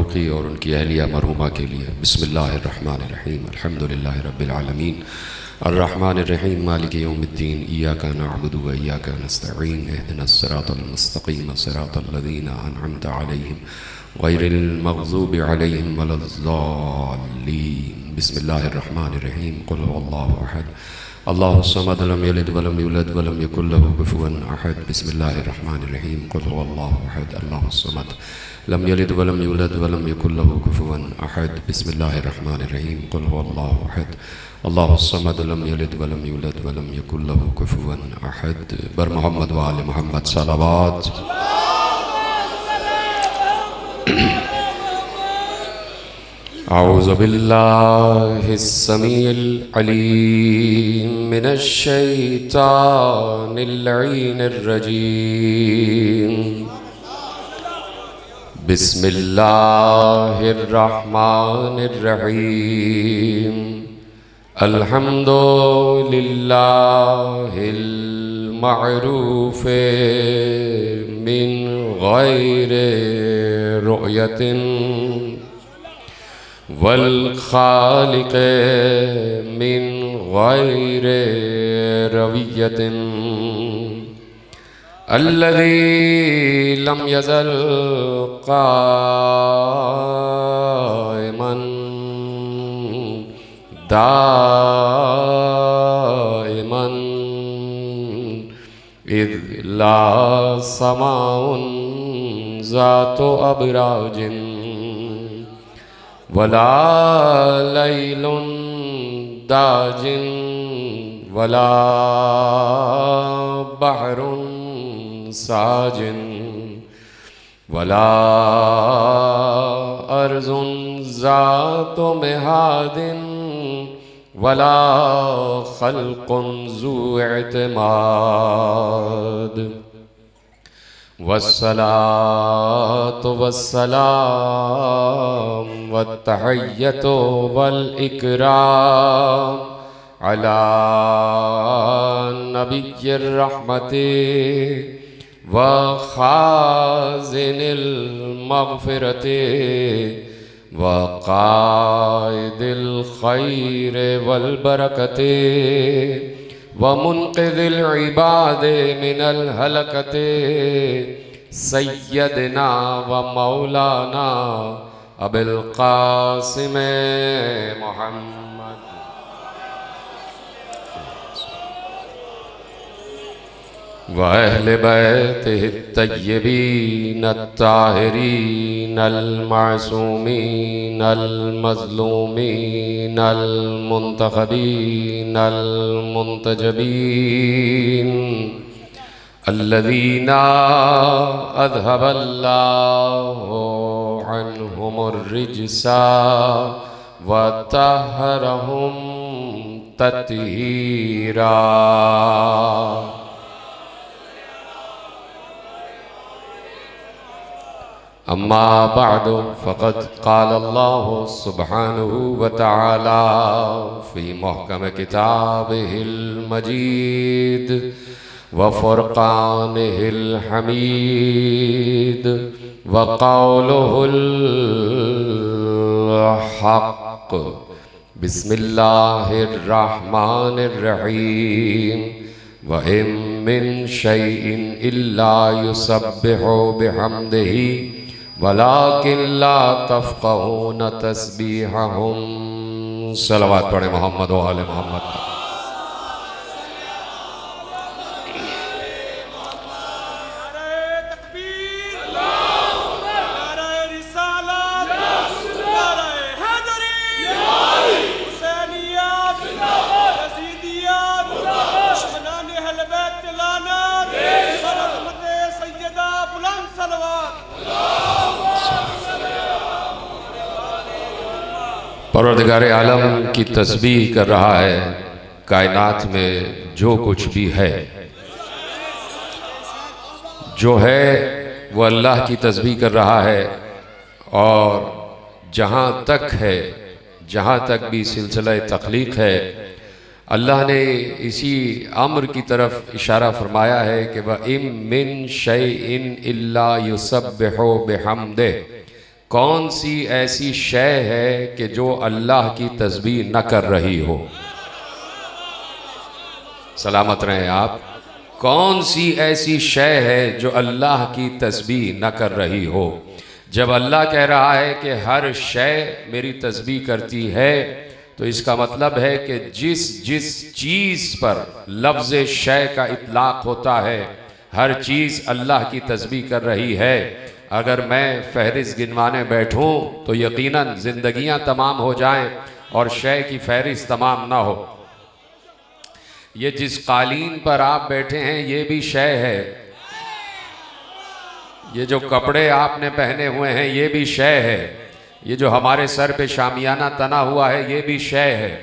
फ़ारूक़ी और उनकी अहलिया मरहूमा के लिए। बिस्मिल्लाहिर्रहमानिर्रहीम, अल्हम्दुलिल्लाहि रब्बिल आलमीन, अर्रहमानिर्रहीम, मालिकि यौमिद्दीन, इय्याका नअबुदु व इय्याका नस्तईन, इहदिनस सिरातल मुस्तक़ीम, सिरातल लज़ीना अनअमता अलैहिम, गैरिल मग़ज़ूबि अलैहिम वलज़्ज़ाल्लीन। बिस्मिल्लाहिर्रहमानिर्रहीम, क़ुल हुवल्लाहु अहद, अल्लाहुस समद, लम यलिद वलम यूलद वलम यकुल लहू कुफुवन अहद। बिस्मिल्लाहिर्रहमानिर्रहीम, क़ुल हुवल्लाहु अहद, अल्लाहुस समद, लम यलिद वलम यूलद वलम यकुल लहू कुफुवन अहद। बिस्मिल्लाहिर्रहमानिर्रहीम, क़ुल हुवल्लाहु अहद, अल्लाहुस समद, लम यलिद वलम यूलद वलम यकुल लहू कुफुवन अहद। बर मोहम्मद व आले मोहम्मद सलावत। औज़ु बिल्लाहिस समीइल अलीम मिनश शैतानिर लईनिर रजीम। बिस्मिल्लाहिर्रहमानिर्रहीम, अल्हम्दुलिल्लाहिल मअरूफ़े मिन गैरि रुयतिन वल खालिक़े मिन गैरि रवियतिन, अल्लज़ी लम यज़ल क़ाइमन दाइमन इज़ ला समाउन ज़ातु अबराजिन वला लैलुन दाजिन वला बहरुन साजिन वला अर्ज़ुन ज़ातु मिहादिन वला खल्क़ुन ज़ू इत्माद। वस्सलातु वस्सलाम वत्तहिय्यतु वल इकराम अला नबिय्यिर रहमति व खाज़िनिल मग़फ़िरति व क़ाइदिल ख़ैर वल बरकति व मुन्क़िज़िल इबाद मिनल हलकति सय्यदना व मौलाना अबुल क़ासिम मुहम्मद व अहले बैतिहि तय्यबीन अत्ताहिरीन अल मासूमीन अल मज़लूमीन अल मुंतखबीन अल मुंतजबीन अल्लज़ीना अज़हबल्लाहु अन्हुमुर रिज्सा व तहहरहुम तत्हीरा। अम्मा बअदु फ़क़द क़ाल अल्लाहु सुब्हानहु व तआला फ़ी मुहकम किताबिहिल मजीद व फ़ुरक़ानिहिल हमीद व क़ौलुहुल हक़। बिस्मिल्लाहिर रहमानिर रहीम। व इम मिन शैइन इल्ला युसब्बिहु बिहम्दिही वलाकिन ला तफ़क़हून तस्बीहहुम। सलावत पढ़े मोहम्मद व आले मोहम्मद। परवरदिगार आलम की तस्बीह कर रहा है कायनात में जो कुछ भी है, जो है वो अल्लाह की तस्बीह कर रहा है। और जहाँ तक है, जहाँ तक भी सिलसिला तख्लीक है, अल्लाह ने इसी अम्र की तरफ इशारा फरमाया है कि व इम मिन शैइन इल्ला युसब्बिहु बिहम्दिह, कौन सी ऐसी शय है कि जो अल्लाह की तस्बीह न कर रही हो? सलामत रहें आप। कौन सी ऐसी शय है जो अल्लाह की तस्बीह न कर रही हो? जब अल्लाह कह रहा है कि हर शय मेरी तस्बीह करती है, तो इसका मतलब है कि जिस जिस चीज़ पर लफ्ज़ शय का इतलाक़ होता है, हर चीज़ अल्लाह की तस्बीह कर रही है। अगर मैं फहरिस्त गिनवाने बैठूं तो यकीनन ज़िंदगियां तमाम हो जाएं और शय की फहरिस्त तमाम ना हो। ये जिस कालीन पर आप बैठे हैं ये भी शय है, ये जो कपड़े आपने पहने हुए हैं ये भी शय है, ये जो हमारे सर पे शामियाना तना हुआ है ये भी शय है,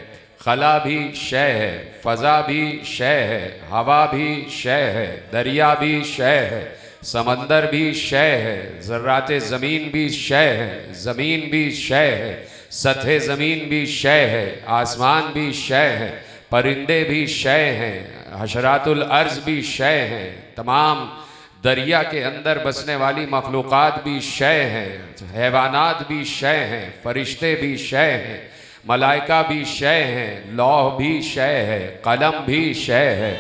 खला भी शय है, फ़ज़ा भी शय है, हवा भी शय है, दरिया भी शय है, समंदर भी शय है, ज़र्राते ज़मीन भी शय है, ज़मीन भी शय है, सतह ज़मीन भी शय है, आसमान भी शय है, परिंदे भी शय हैं, हशरातुल अर्ज़ भी शय हैं, तमाम दरिया के अंदर बसने वाली मखलूक़ात भी शय हैं, हैवानात भी शय हैं, फरिश्ते भी शय हैं, मलाइका भी शय हैं, लौह भी शय है, कलम भी शय है,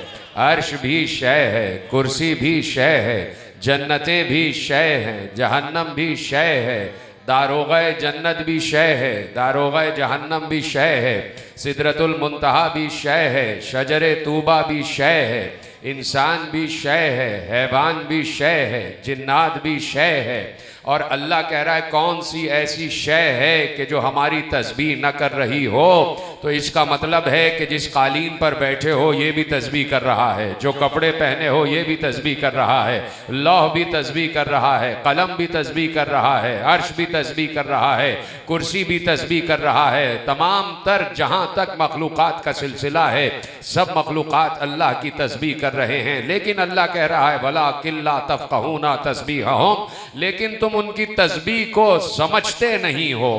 अर्श भी शय है, कुर्सी भी शय है, जन्नतें भी शय हैं, जहन्नम भी शय है, दारोग़े जन्नत भी शय है, दारोग़े जहन्नम भी शय है, सिदरतुल मुंतहा भी शय है, शजरे तूबा भी शय है, इंसान भी शय है, हैवान भी शय है, जिन्नात भी शय है। और अल्लाह कह रहा है कौन सी ऐसी शय है कि जो हमारी तस्बीह न कर रही हो? तो इसका मतलब है कि जिस कालीन पर बैठे हो ये भी तस्बीह कर रहा है, जो कपड़े पहने हो ये भी तस्बीह कर रहा है, लौह भी तस्बीह कर रहा है, कलम भी तस्बीह कर रहा है, अर्श भी तस्बीह कर रहा है, कुर्सी भी तस्बीह कर रहा है, तमाम तर जहाँ तक मखलूक़ात का सिलसिला है सब मखलूक़ात अल्लाह की तस्बीह कर रहे हैं। लेकिन अल्लाह कह रहा है भला किल्ला तफ़क़हूना तस्बीहहुम, लेकिन तुम उनकी तस्बीह को समझते नहीं हो।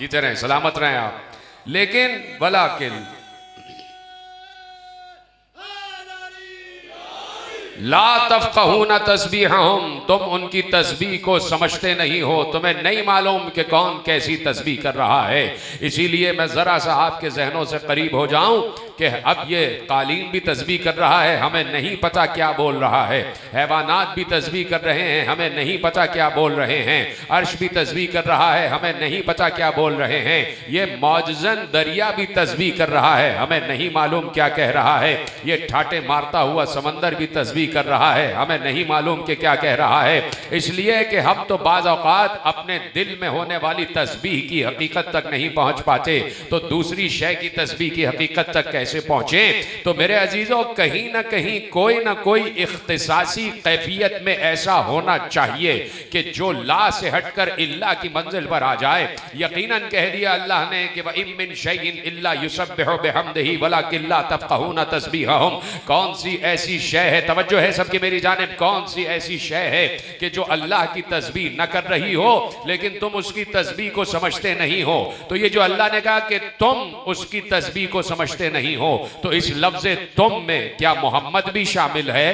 जीते रहें, सलामत रहें आप। लेकिन वलाकिन ला तफ़क़हूना तस्बीहहुम, तुम उनकी तस्बीह को समझते नहीं हो, तुम्हें नहीं मालूम कि कौन कैसी तस्बीह कर रहा है। इसीलिए मैं ज़रा सा आपके जहनों से करीब हो जाऊं कि अब ये कालीन भी तस्बीह कर रहा है, हमें नहीं पता क्या बोल रहा है, हैवानात भी तस्बीह कर रहे हैं, हमें नहीं पता क्या बोल रहे हैं, अर्श भी तस्बीह कर रहा है, हमें नहीं पता क्या बोल रहे हैं, ये मौजज़न दरिया भी तस्बीह कर रहा है, हमें नहीं मालूम क्या कह रहा है, ये ठाटे मारता हुआ समंदर भी तस्बीह कर रहा है, हमें नहीं मालूम कि क्या कह रहा है। इसलिए कि हम तो बाज़ औक़ात अपने दिल में होने वाली तस्बीह की हकीकत तक नहीं पहुँच पाते, तो दूसरी शय की तस्बीह की हकीकत तक कैसे पहुँचे? तो मेरे अजीज़ों, कहीं ना कहीं कोई ना कोई इख्तिसासी कैफियत में ऐसा होना चाहिए कि जो ला से हटकर इल्ला की मंजिल पर आ जाए। यकीनन कह दिया अल्लाह ने कि व इम मिन शैइन इल्ला युसब्बिहु बिहम्दिही वलाकिन ला तफ़क़हूना तस्बीहहुम, कौन सी ऐसी शय है, तवज्जो है सबकी मेरी जानिब, कौन सी ऐसी शय है कि जो अल्लाह की तस्बीह न कर रही हो लेकिन तुम उसकी तस्बीह को समझते नहीं हो? तो ये जो अल्लाह ने कहा कि तुम उसकी तस्बीह को समझते नहीं हो, तो इस लफ्ज़ तुम में क्या मोहम्मद भी शामिल है?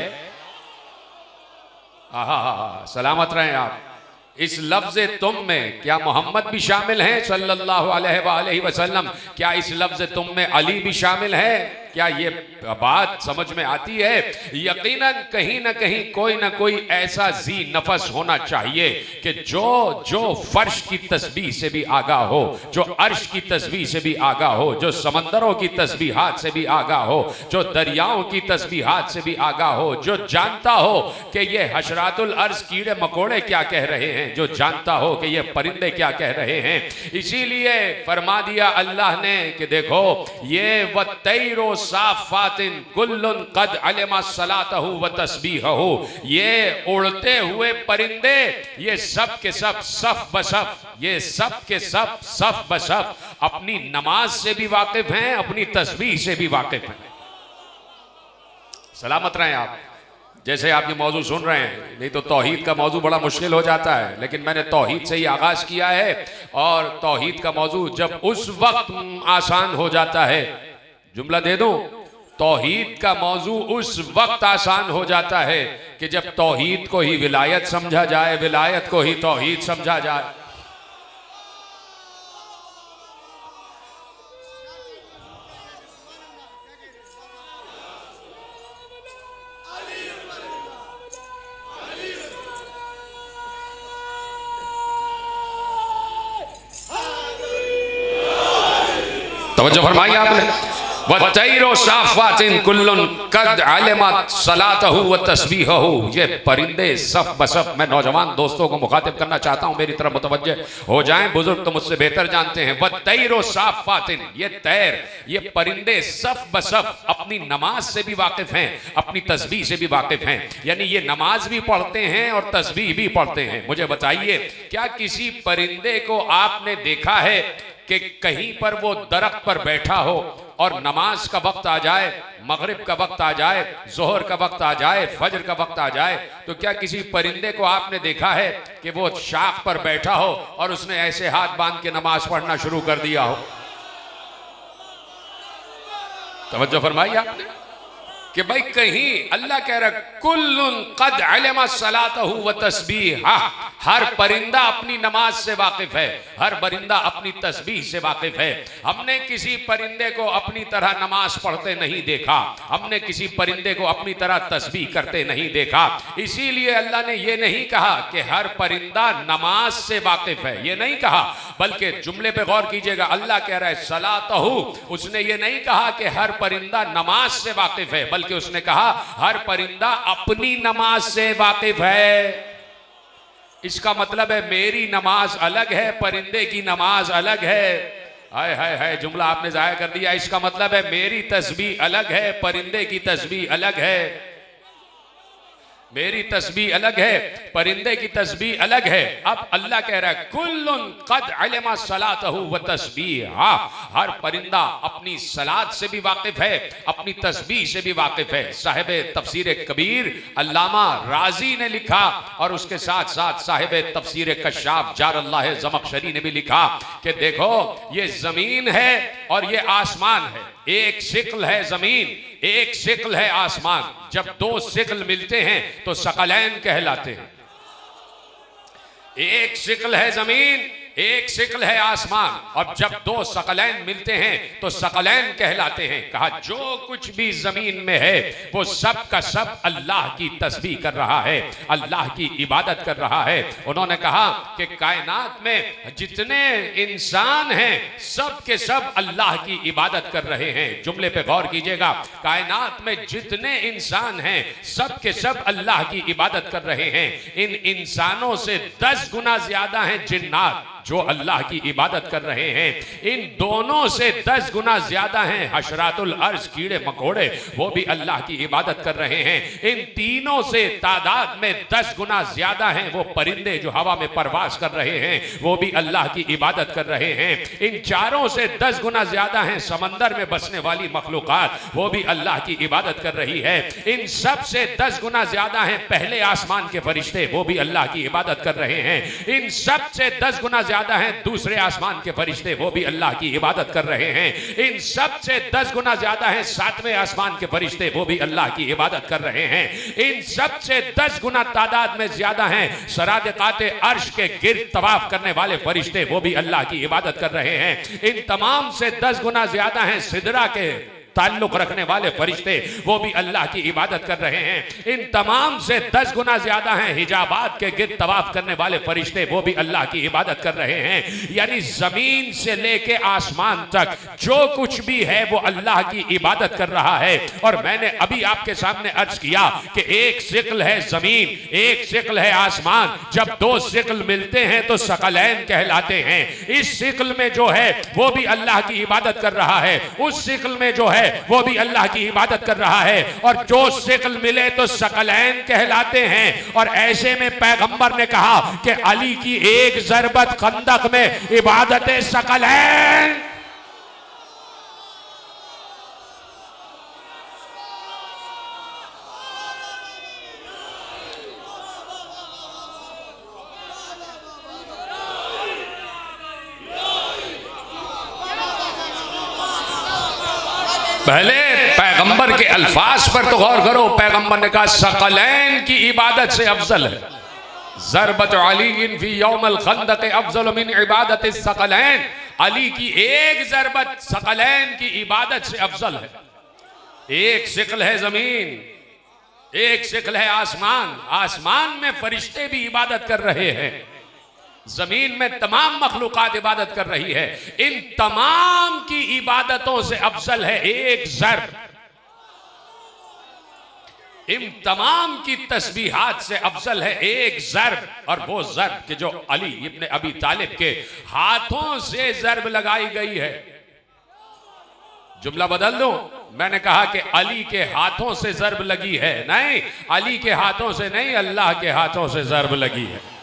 सलामत रहें आप। इस लफ्ज़ तुम में क्या मोहम्मद भी शामिल हैं सल्लल्लाहु अलैहि वसल्लम? क्या इस लफ्ज़ तुम में अली भी शामिल है? क्या ये बात समझ में आती है? यकीनन कहीं ना कहीं कोई ना कोई ऐसा जी नफस होना चाहिए कि जो फर्श की तस्बीह से भी आगाह हो, जो अर्श की तस्बीह से भी आगाह हो, जो समंदरों की तस्बीहात से भी आगाह हो, जो दरियाओं की तस्बीहात से भी आगाह हो, जो जानता हो कि ये हशरातुल अर्ज कीड़े मकोड़े क्या कह रहे हैं, जो जानता हो कि ये परिंदे क्या कह रहे हैं। इसीलिए फरमा दिया अल्लाह ने कि देखो ये वतैरो साफातिन कुल्लुन कद अलिमा सलातहु व तस्बीहहु, ये उड़ते हुए परिंदे ये सब के सब सफ बसफ, ये सब के सब सफ बसफ अपनी नमाज से भी वाकिफ हैं, अपनी तस्बीह से भी वाकिफ हैं। सलामत रहें आप। जैसे आप ये मौजू सुन रहे हैं, नहीं तो तौहीद का मौजू बड़ा मुश्किल हो जाता है, लेकिन मैंने तौहीद से ही आगाज किया है और तौहीद का मौजू जब उस वक्त आसान हो जाता है, जुमला दे दूं, तौहीद का मौजू उस वक्त आसान हो जाता है कि जब तौहीद को ही विलायत समझा जाए, विलायत को ही तौहीद समझा जाए। तवज्जो फरमाई आपने। वतैरो साफ़ातिन कुल्लुन कद अलिमत सलातहु व तस्बीहहु। ये परिंदे सफ बसफ, मैं नौजवान दोस्तों को मुखातिब करना चाहता हूँ, मेरी तरफ मुतवज्जे हो जाएं, बुजुर्ग तो मुझसे बेहतर जानते हैं। वतैरो साफ़ातिन, ये तैर, ये परिंदे सफ बसफ अपनी नमाज से भी वाकिफ हैं, अपनी तस्बीह से भी वाकिफ हैं, यानी ये नमाज भी पढ़ते हैं और तस्बीह भी पढ़ते हैं। मुझे बताइए, क्या किसी परिंदे को आपने देखा है कि कहीं पर वो दरख्त पर बैठा हो और नमाज का वक्त आ जाए, मगरिब का वक्त आ जाए, जोहर का वक्त आ जाए, फजर का वक्त आ जाए, तो क्या किसी परिंदे को आपने देखा है कि वो शाख पर बैठा हो और उसने ऐसे हाथ बांध के नमाज पढ़ना शुरू कर दिया हो? तवज्जो फरमाई आपने कि भाई कहीं अल्लाह कह रहा कुल्लुन कद अलिमा सलातहु व तस्बीहा। हर परिंदा अपनी नमाज से वाकिफ है, हर परिंदा अपनी तस्बीह से वाकिफ है। हमने किसी परिंदे को अपनी तरह नमाज पढ़ते नहीं देखा, हमने किसी परिंदे को अपनी तरह तस्बीह करते नहीं देखा। इसीलिए अल्लाह ने यह नहीं कहा कि हर परिंदा नमाज से वाकिफ है, ये नहीं कहा, बल्कि जुमले पे गौर कीजिएगा, अल्लाह कह रहा है सलातहु। उसने ये नहीं कहा कि हर परिंदा नमाज से वाकिफ है, बल्कि उसने कहा हर परिंदा अपनी नमाज से वाकिफ है। इसका मतलब है मेरी नमाज अलग है, परिंदे की नमाज अलग है। हाय हाय हाय, जुमला आपने जाया कर दिया। इसका मतलब है मेरी तस्बीह अलग है, परिंदे की तस्बीह अलग है। मेरी तस्बीह अलग है, परिंदे की तस्बीह अलग है। अब अल्लाह कह रहा है कुल्लुन कद अलिमा सलातहु व तस्बीहा। हर परिंदा अपनी सलात से भी वाकिफ है, अपनी तस्बीह से भी वाकिफ है। साहिब तफसीर कबीर अल्लामा राजी ने लिखा और उसके साथ साथ साहिब तफसीर कश्शाफ जारल्लाह ज़मख़शरी ने भी लिखा कि देखो ये जमीन है और ये आसमान है। एक शिक्ल है जमीन, एक शिक्ल है आसमान। जब दो शिक्ल मिलते हैं तो सकलैन कहलाते हैं। एक शिक्ल है जमीन, एक शिक्ल है आसमान, और जब दो सकलैन मिलते हैं तो सकलैन कहलाते हैं। कहा जो कुछ भी जमीन में है वो सब का सब अल्लाह की तस्बीह कर रहा है, अल्लाह की इबादत कर रहा है। उन्होंने कहा कि कायनात में जितने इंसान हैं सब के सब अल्लाह की इबादत कर रहे हैं। जुमले पे गौर कीजिएगा, कायनात में जितने इंसान हैं सब के सब अल्लाह की इबादत कर रहे हैं। इन इंसानों से 10 गुना ज्यादा हैं जिन्नात जो अल्लाह की इबादत कर रहे हैं। इन दोनों से 10 गुना ज्यादा हैं हशरातुल अर्ज, कीड़े मकोड़े, वो भी अल्लाह की इबादत कर रहे हैं। इन तीनों से तादाद में 10 गुना ज्यादा हैं वो परिंदे जो हवा में परवास कर रहे हैं, वो भी अल्लाह की इबादत कर रहे हैं। इन चारों से 10 गुना ज्यादा हैं समंदर में बसने वाली मखलूकात, वो भी अल्लाह की इबादत कर रही है। इन सब से 10 गुना ज्यादा हैं पहले आसमान के फरिश्ते, वो भी अल्लाह की इबादत कर रहे हैं। इन सब से 10 गुना ज्यादा हैं दूसरे आसमान के फरिश्ते, वो भी अल्लाह की इबादत कर रहे हैं। इन सब से 10 गुना ज्यादा हैं 7वें आसमान के फरिश्ते, वो भी अल्लाह की इबादत कर रहे हैं। इन सब से 10 गुना तादाद में ज्यादा हैं सरादिकाते अर्श के गिर्द तवाफ करने वाले फरिश्ते, वो भी अल्लाह की इबादत कर रहे हैं। इन तमाम से 10 गुना ज्यादा हैं सिदरा के ताल्लुक रखने वाले फरिश्ते, वो भी अल्लाह की इबादत कर रहे हैं। इन तमाम से 10 गुना ज्यादा हैं हिजाबात के गिर्द तवाफ करने वाले फरिश्ते, वो भी अल्लाह की इबादत कर रहे हैं। यानी जमीन से लेके आसमान तक जो कुछ भी है वो अल्लाह की इबादत कर रहा है। और मैंने अभी आपके सामने अर्ज किया कि एक शिक्ल है जमीन, एक शिक्ल है आसमान। जब दो शिक्ल मिलते हैं तो सकलैन कहलाते हैं। इस शिक्ल में जो है वो भी अल्लाह की इबादत कर रहा है, उस शिक्ल में जो है वो भी अल्लाह की इबादत कर रहा है। और जो शिक्ल मिले तो सकलैन कहलाते हैं। और ऐसे में पैगंबर ने कहा कि अली की एक जरबत खंदक में इबादत सकलैन। पहले पैगंबर के अल्फाज पर तो गौर करो। पैगंबर ने कहा सकलैन की इबादत से अफजल है। ज़रबत अली फी यौमल खंदक अफजल मिन इबादत सकलैन। अली की एक ज़रबत सकलैन की इबादत से अफजल है। एक शिकल है जमीन, एक शिकल है आसमान। आसमान में फरिश्ते भी इबादत कर रहे हैं, जमीन में तमाम मखलूकात इबादत कर रही है। इन तमाम की इबादतों से अफजल है एक ज़र्ब। इन तमाम की तस्बीहात से अफजल है एक ज़र्ब, और वो ज़र्ब कि जो अली इब्ने अबी तालिब के हाथों से ज़र्ब लगाई गई है। जुमला बदल दूं, मैंने कहा कि अली के हाथों से ज़र्ब लगी है। नहीं, अली के हाथों से नहीं, अल्लाह के हाथों से ज़र्ब लगी है।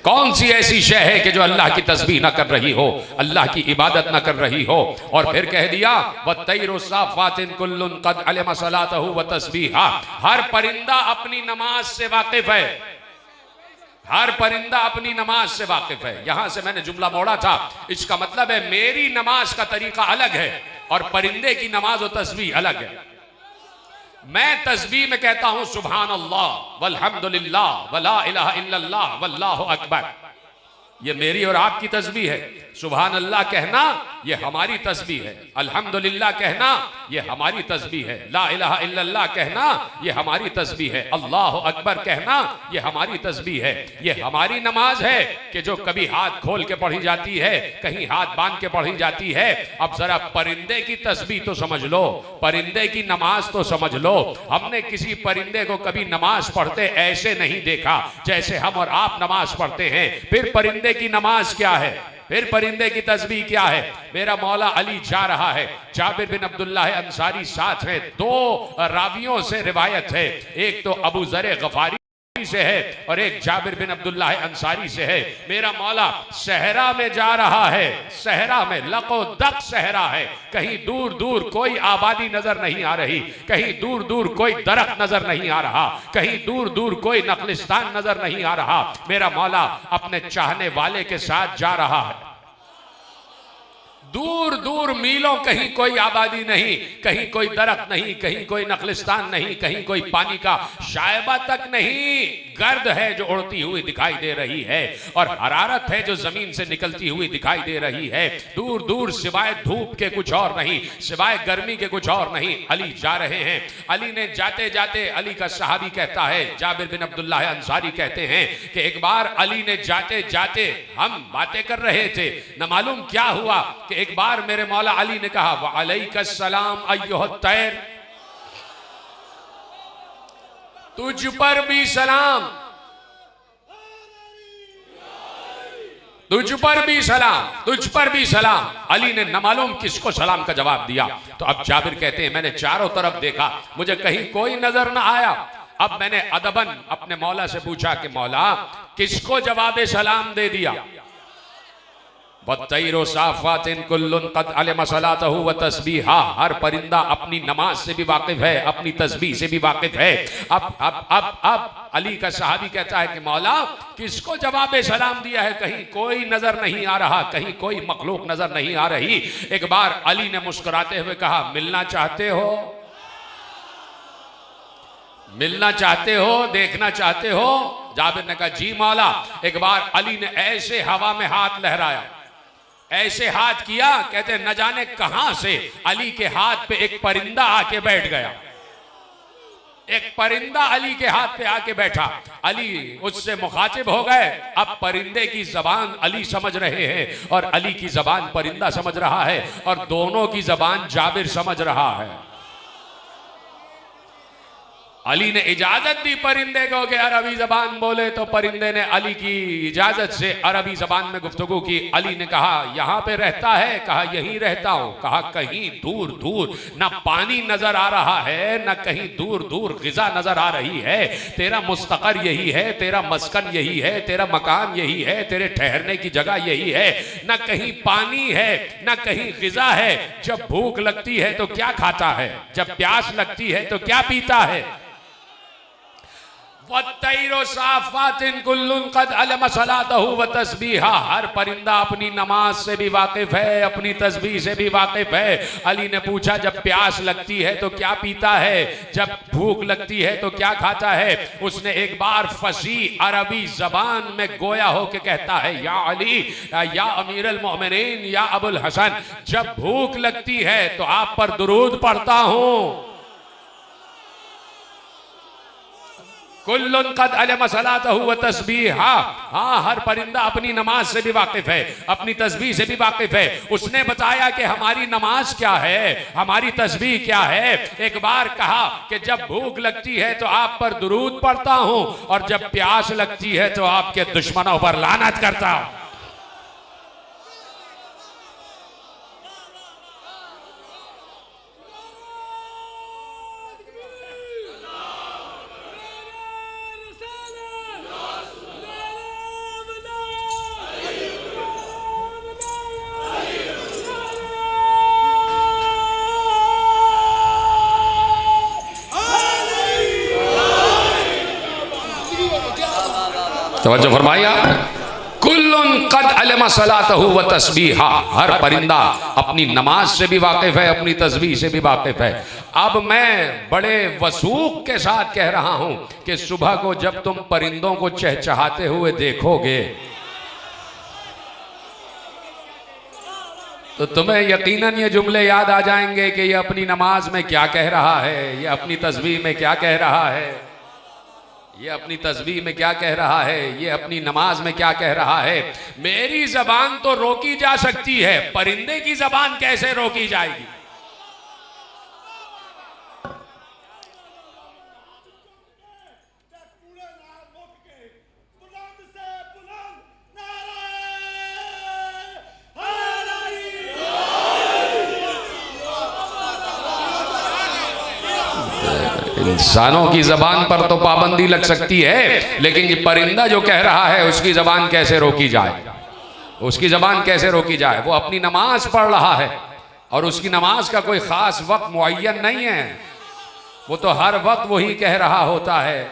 कौन सी ऐसी शय है कि जो अल्लाह की तस्बीह ना कर रही हो, अल्लाह की इबादत ना कर रही हो। और फिर कह दिया वत्तैरु साफ़ातिन कुल्लुन क़द अलima सलातहु व तस्बीहा। हर परिंदा अपनी नमाज से वाकिफ है। हर परिंदा अपनी नमाज से वाकिफ है। यहां से मैंने जुमला मोड़ा था, इसका मतलब है मेरी नमाज का तरीका अलग है और परिंदे की नमाज और तस्बीह अलग है। मैं तस्बीह में कहता हूं सुभान अल्लाह वल्हम्दुलिल्लाह वला इलाहा इल्लल्लाह वल्लाहु अकबर। ये मेरी और आपकी तस्बीह है। सुभान अल्लाह कहना ये हमारी तस्बीह है, अल्हम्दुलिल्लाह कहना ये हमारी तस्बीह है, ला इलाहा इल्लल्लाह कहना ये हमारी तस्बीह है, अल्लाहु अकबर कहना ये हमारी तस्बीह है। ये हमारी नमाज है कि जो कभी हाथ खोल के पढ़ी जाती है, कहीं हाथ बांध के पढ़ी जाती है। अब जरा परिंदे की तस्बीह तो समझ लो, परिंदे की नमाज तो समझ लो। हमने किसी परिंदे को कभी नमाज पढ़ते ऐसे नहीं देखा जैसे हम और आप नमाज पढ़ते हैं। फिर परिंदे की नमाज क्या है, फिर परिंदे की तस्बीह क्या है। मेरा मौला अली जा रहा है, जाबिर बिन अब्दुल्लाह अंसारी साथ है। दो रावियों से रिवायत है, एक तो अबू ज़र गफारी से है और एक जाबिर बिन अब्दुल्लाह अंसारी से है। मेरा मौला सहरा में जा रहा है, सहरा में लको दक सहरा है। कहीं दूर दूर कोई आबादी नजर नहीं आ रही, कहीं दूर दूर कोई दरख्त नजर नहीं आ रहा, कहीं दूर दूर कोई नखलिस्तान नजर नहीं आ रहा। मेरा मौला अपने चाहने वाले के साथ जा रहा है। दूर दूर मीलों कहीं कोई आबादी नहीं, कहीं कोई दरख्त नहीं, कहीं कोई नखलिस्तान नहीं, कहीं कोई पानी का शायबा तक नहीं। गर्द है जो उड़ती हुई दिखाई दे रही है और हरारत है जो जमीन से निकलती हुई दिखाई दे रही है। दूर दूर सिवाय धूप के कुछ और नहीं, सिवाय गर्मी के कुछ और नहीं। अली जा रहे हैं। अली ने जाते जाते, अली का सहाबी कहता है, जाबिर बिन अब्दुल्लाह अंसारी कहते हैं कि एक बार अली ने जाते जाते, हम बातें कर रहे थे, न मालूम क्या हुआ कि एक बार मेरे मौला अली ने कहा व अलैकस सलाम अय्युहत तैर, तुझ पर भी सलाम, तुझ पर भी सलाम, तुझ पर भी सलाम। अली ने न मालूम किसको सलाम का जवाब दिया। तो अब जाबिर कहते हैं मैंने चारों तरफ देखा, मुझे कहीं कोई नजर न आया। अब मैंने अदबन अपने मौला से पूछा कि मौला किसको जवाब सलाम दे दिया। वत्तैरु साफ़ातिन कुल्लुन क़द अलima सलातहु व तस्बीहा। हर परिंदा अपनी नमाज से भी वाकिफ है, अपनी तस्बीह से भी वाकिफ है। अब अली का सहाबी कहता है कि मौला किसको जवाब सलाम दिया है, कहीं कोई नजर नहीं आ रहा, कहीं कोई मखलूक नजर नहीं आ रही। एक बार अली ने मुस्कुराते हुए कहा मिलना चाहते हो, मिलना चाहते हो, देखना चाहते हो। जाबिर ने कहा जी मौला। एक बार अली ने ऐसे हवा में हाथ लहराया, ऐसे हाथ किया, कहते न जाने कहां से अली के हाथ पे एक परिंदा आके बैठ गया। एक परिंदा अली के हाथ पे आके बैठा। अली उससे मुखातिब हो गए। अब परिंदे की जबान अली समझ रहे हैं और अली की जबान परिंदा समझ रहा है और दोनों की जबान जाबिर समझ रहा है। अली ने इजाजत दी परिंदे को कि अरबी जबान बोले, तो परिंदे ने अली की इजाजत से अरबी जबान में गुफ्तगू की। अली ने कहा यहाँ पे रहता है? कहा यहीं रहता हूँ। कहा कहीं दूर दूर ना पानी नजर आ रहा है, ना कहीं दूर दूर ग़िज़ा नजर आ रही है। तेरा मुस्तक़र यही है, तेरा मस्कन यही है, तेरा मकान यही है, तेरे ठहरने की जगह यही है। ना कहीं पानी है, ना कहीं ग़िज़ा है। जब भूख लगती है तो क्या खाता है, जब प्यास लगती है तो क्या पीता है। हर परिंदा अपनी नमाज से भी वाकिफ है, अपनी तस्बीह से भी वाकिफ है। अली ने पूछा जब प्यास लगती है तो क्या पीता है, जब भूख लगती है तो क्या खाता है। उसने एक बार फसी अरबी जबान में गोया हो के कहता है, या अली या अमीरुल मोमिनीन या अबुल हसन, जब भूख लगती है तो आप पर दुरूद पढ़ता हूँ। कुल्लुन कद अलम सलातहु व तस्बीहा। हाँ, हर परिंदा अपनी नमाज से भी वाकिफ है, अपनी तस्बीह से भी वाकिफ है। उसने बताया कि हमारी नमाज क्या है, हमारी तस्बीह क्या है। एक बार कहा कि जब भूख लगती है तो आप पर दुरूद पढ़ता हूँ, और जब प्यास लगती है तो आपके दुश्मनों पर लानत करता हूँ। तवज्जो फरमाइए आप। कुल्लुन कद अलम सलातहु व तस्बीहा। हर परिंदा अपनी नमाज से भी वाकिफ है, अपनी तस्बीह से भी वाकिफ है। अब मैं बड़े वसूख के साथ कह रहा हूं कि सुबह को जब तुम परिंदों को चहचहाते हुए देखोगे तो तुम्हें यकीनन ये जुमले याद आ जाएंगे कि ये अपनी नमाज में क्या कह रहा है, ये अपनी तस्बीह में क्या कह रहा है, ये अपनी तस्बीह में क्या कह रहा है, ये अपनी नमाज में क्या कह रहा है। मेरी जबान तो रोकी जा सकती है, परिंदे की जबान कैसे रोकी जाएगी। इंसानों की जबान पर तो पाबंदी लग सकती है, लेकिन ये परिंदा जो कह रहा है उसकी जबान कैसे रोकी जाए, उसकी जबान कैसे रोकी जाए। वो अपनी नमाज पढ़ रहा है और उसकी नमाज का कोई खास वक्त मुअय्यन नहीं है, वो तो हर वक्त वही कह रहा होता है,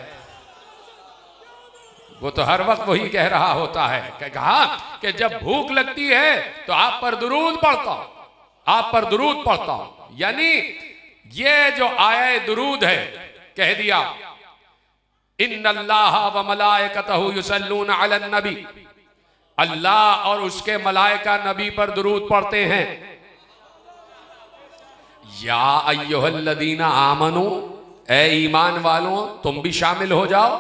वो तो हर वक्त वही कह रहा होता है। कहा कि जब भूख लगती है तो आप पर दुरूद पढ़ता हूं, आप पर दुरूद पढ़ता हूं। यानी ये जो आया दुरूद है, कह दिया इन्नल्लाह व मलाइकतहु युसल्लूना अलन नबी, अल्लाह और उसके मलाइका नबी पर दुरूद पढ़ते हैं। या अय्युहल्लदीना आमनू, ए ईमान वालों तुम भी शामिल हो जाओ।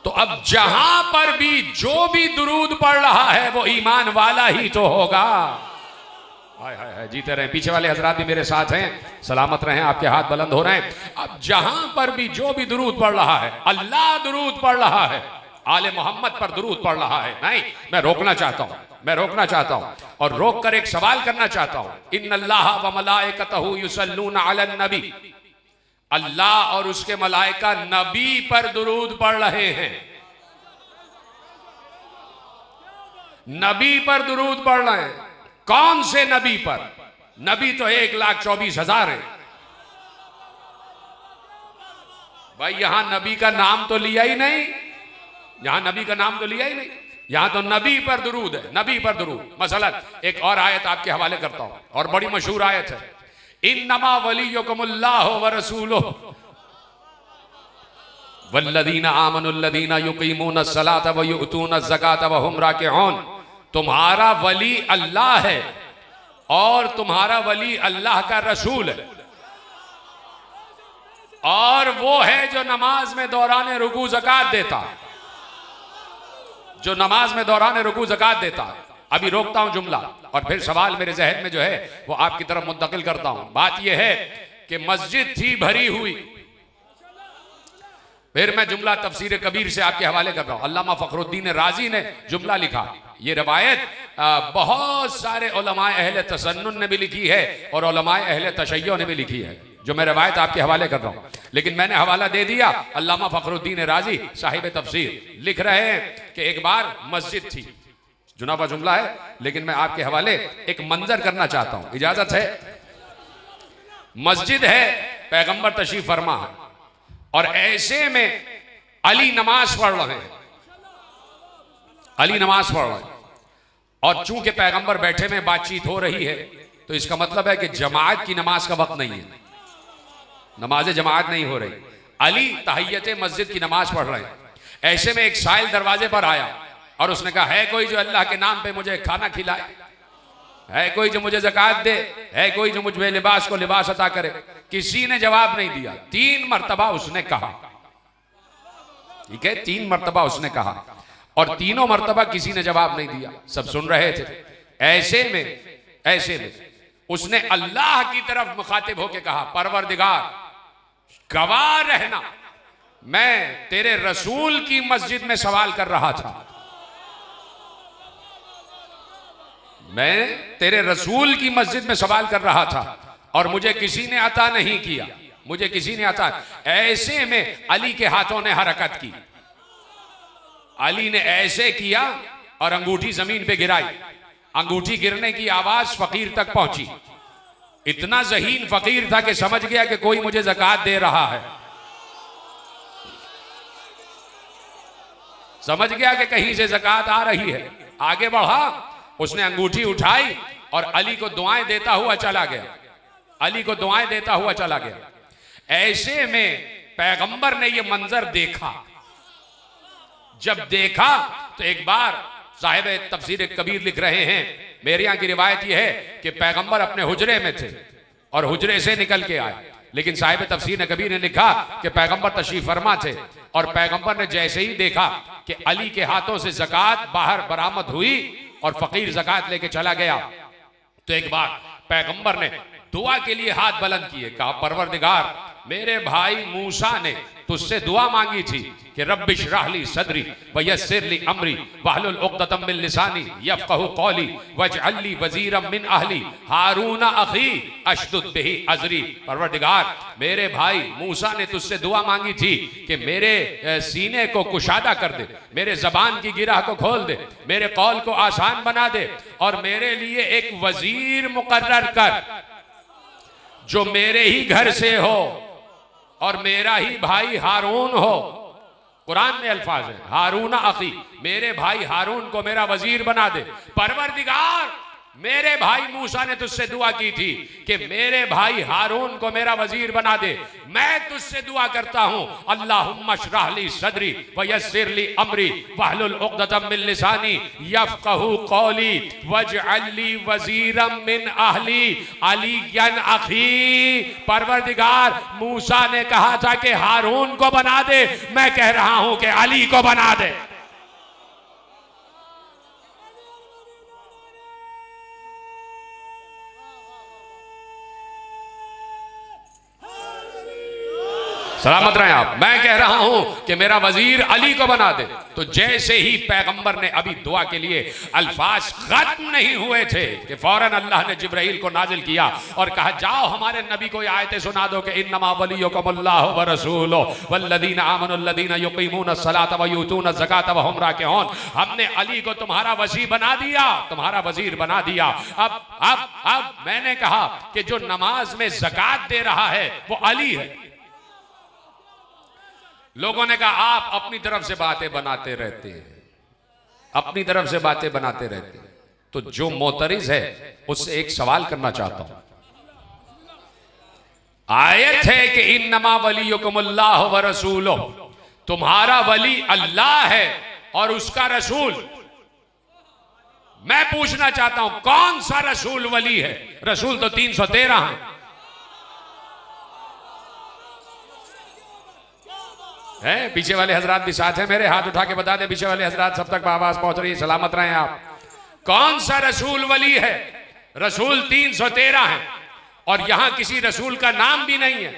तो अब जहां पर भी जो भी दुरूद पढ़ रहा है वो ईमान वाला ही तो होगा। हाय हाय हाय, जीते रहें। पीछे वाले हजरात भी मेरे साथ हैं, सलामत रहें, आपके हाथ बुलंद हो रहे हैं। अब जहां पर भी जो भी दुरूद पढ़ रहा है, अल्लाह दुरूद पढ़ रहा है, आले मोहम्मद पर दुरूद पढ़ रहा है, नहीं, मैं रोकना चाहता हूं, मैं रोकना चाहता हूं और रोक कर एक सवाल करना चाहता हूं। इन्नल्लाह व मलाइकतहु युसल्लूना अलन नबी, अल्लाह और उसके मलाइका नबी पर दुरूद पढ़ रहे हैं, नबी पर दुरूद पढ़ रहे हैं। कौन से नबी पर? नबी तो 1,24,000 है भाई। यहां नबी का नाम तो लिया ही नहीं, यहां नबी का नाम तो लिया ही नहीं, यहां तो नबी पर दुरूद है, नबी पर दुरूद। मसलन एक और आयत आपके हवाले करता हूं, और बड़ी मशहूर आयत है, इन्नमा वलियुकुमुल्लाहु व रसूलुहु वल्लदीना आमनुल्लदीना युकीमूनस सलाता व युतूनज़ ज़काता व हुम राकिऊन। तुम्हारा वली अल्लाह है और तुम्हारा वली अल्लाह का रसूल है, और वो है जो नमाज में दौरान रुकू ज़कात देता है, जो नमाज में दौरान रुकू ज़कात देता है। अभी रोकता हूं जुमला और फिर सवाल मेरे जहन में जो है वो आपकी तरफ मुंतकिल करता हूं। बात यह है कि मस्जिद थी भरी हुई। फिर मैं जुमला तफसीर कबीर से आपके हवाले कर रहा हूं। अल्लामा फखरुद्दीन राजी ने जुमला लिखा। ये रवायत बहुत सारे उलमाए अहले तसन्नुन ने भी लिखी है और उलमाए अहले तशय्यो ने भी लिखी है, जो मैं रवायत आपके हवाले कर रहा हूं। लेकिन मैंने हवाला दे दिया। अल्लामा फखरुद्दीन राजी साहिब तफसीर लिख रहे हैं कि एक बार मस्जिद थी। जुनाबा जुमला है, लेकिन मैं आपके हवाले एक मंजर करना चाहता हूं, इजाजत है? मस्जिद है, पैगंबर तशरीफ फरमा है और ऐसे में अली नमाज पढ़ रहे हैं। अली नमाज पढ़ रहे हैं और चूंकि पैगंबर बैठे में बातचीत हो रही है, तो इसका मतलब है कि जमात की नमाज का वक्त नहीं है, नमाज जमात नहीं हो रही। अली तहियत मस्जिद की नमाज पढ़ रहे हैं। ऐसे में एक साइल दरवाजे पर आया और उसने कहा, है कोई जो अल्लाह के नाम पे मुझे खाना खिलाए? है कोई जो मुझे ज़कात दे? है कोई जो मुझ लिबास को लिबास अता करे? किसी ने जवाब नहीं दिया। 3 मरतबा उसने कहा, ठीक है, 3 मरतबा उसने कहा और तीनों मरतबा किसी ने जवाब नहीं दिया। सब सुन रहे थे। ऐसे में उसने अल्लाह की तरफ मुखातिब होकर कहा, परवरदिगार गवाह रहना, मैं तेरे रसूल की मस्जिद में सवाल कर रहा था। मैं तेरे रसूल की मस्जिद में सवाल कर रहा था और मुझे किसी ने अता नहीं किया, मुझे किसी ने अता। ऐसे में अली के हाथों ने हरकत की। अली ने ऐसे किया और अंगूठी जमीन पे गिराई। अंगूठी गिरने की आवाज फकीर तक पहुंची। इतना ज़हीन फकीर था कि समझ गया कि कोई मुझे ज़कात दे रहा है। समझ गया कि कहीं से ज़कात आ रही है। आगे बढ़ा, उसने अंगूठी उठाई और अली को दुआएं देता हुआ चला गया। अली को दुआएं देता हुआ चला गया। ऐसे में पैगंबर ने यह मंजर देखा। जब देखा तो एक बार साहिब तफसीर कबीर लिख रहे हैं, मेरे यहाँ की रिवायत यह है कि पैगंबर अपने हुजरे में थे और हुजरे से निकल के आए। लेकिन साहिब तफसीर कबीर ने लिखा कि पैगंबर तशरीफ फरमा थे और पैगंबर ने जैसे ही देखा कि अली के हाथों से ज़कात बाहर बरामद हुई और फकीर ज़कात लेके चला गया, तो एक बार पैगंबर ने दुआ के लिए हाथ बुलंद किए। कहा, परवरदिगार मेरे भाई मूसा ने तुझसे दुआ मांगी थी कि रब्बिश राहली सदरी वयस्सिर ली अमरी वहलुल उक़दतम मिन लिसानी यफ़क़हू क़ौली वजअल ली वज़ीरम मिन अहली हारून अख़ी अशदुद बिही अज़री। परवरदिगार मेरे भाई मूसा ने तुझसे दुआ मांगी थी कि मेरे सीने को कुशादा कर दे, मेरे ज़बान की गिरह को खोल दे, मेरे कौल को आसान बना दे और मेरे लिए एक वज़ीर मुकर्रर कर जो मेरे ही घर से हो और मेरा ही भाई हारून हो। कुरान में अल्फाज है, हारून अखी, मेरे भाई हारून को मेरा वजीर बना दे। परवरदिगार मेरे भाई मूसा ने तुझसे दुआ की थी कि मेरे भाई हारून को मेरा वजीर बना दे। मैं तुझसे दुआ करता हूं, अल्लाहुम्मा शरह ली सदरी वयस्सिर ली अमरी वहलुल उक़दतम मिन लिसानी यफ़क़हू क़ौली वजअल ली वज़ीरम मिन अहली अलियन अखी। परवरदिगार मूसा ने कहा था कि हारून को बना दे, मैं कह रहा हूं कि अली को बना दे। सलामत रहें आप। मैं कह रहा हूं कि मेरा वजीर अली को बना दे। तो जैसे ही पैगंबर ने अभी दुआ के लिए अल्फाज खत्म नहीं हुए थे कि फौरन अल्लाह ने जिब्राइल को नाजिल किया और कहा, जाओ हमारे नबी को आयतें सुना दो कि इन्नमा वलियुकुमुल्लाहु व रसूलुहु वल्लज़ीना आमनुल्लज़ीना युक़ीमूनस्सलाता व यूतूनज़्ज़काता व हुम राकिऊन। हमने अली को तुम्हारा वज़ीर बना दिया, तुम्हारा वजीर बना दिया। अब मैंने कहा कि जो नमाज में ज़कात दे रहा है वो अली है। लोगों ने कहा, आप अपनी तरफ से बातें बनाते रहते हैं, अपनी तरफ से बातें बनाते रहते हैं। तो जो मोतरिज है उससे एक सवाल करना चाहता हूं। आयत है कि इन्नमा वलियुकुमुल्लाहु व रसूलुहु, तुम्हारा वली अल्लाह है और उसका रसूल। मैं पूछना चाहता हूं, कौन सा रसूल वली है? रसूल तो 313 है। पीछे वाले हजरात भी साथ हैं, मेरे हाथ उठा के बता दें, पीछे वाले हजरात सब तक आवाज पहुंच रही है, सलामत रहें आप। कौन सा रसूल वली है? रसूल 313 है और यहां किसी रसूल का नाम भी नहीं है।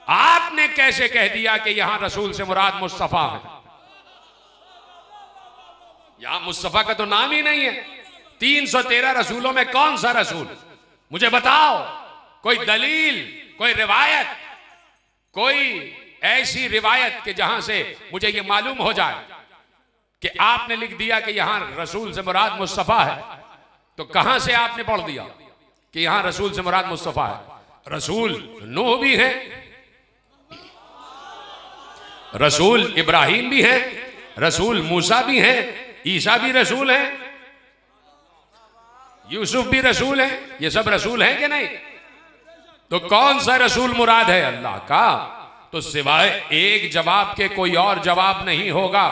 आपने कैसे कह दिया कि यहां रसूल से मुराद मुस्तफा है? यहां मुस्तफा का तो नाम ही नहीं है। 313 रसूलों में कौन सा रसूल? मुझे बताओ, कोई दलील, कोई रिवायत, कोई ऐसी रिवायत कि जहां से मुझे यह मालूम हो जाए कि आपने लिख दिया कि यहां रसूल से मुराद मुस्तफा है। तो कहां से आपने पढ़ दिया कि यहां रसूल से मुराद मुस्तफा है? रसूल नूह भी है, रसूल इब्राहिम भी है, रसूल मूसा भी है, ईसा भी रसूल है, यूसुफ भी रसूल है। ये सब रसूल हैं कि नहीं? तो कौन सा रसूल मुराद है अल्लाह का? तो सिवाय एक जवाब के कोई और जवाब नहीं होगा।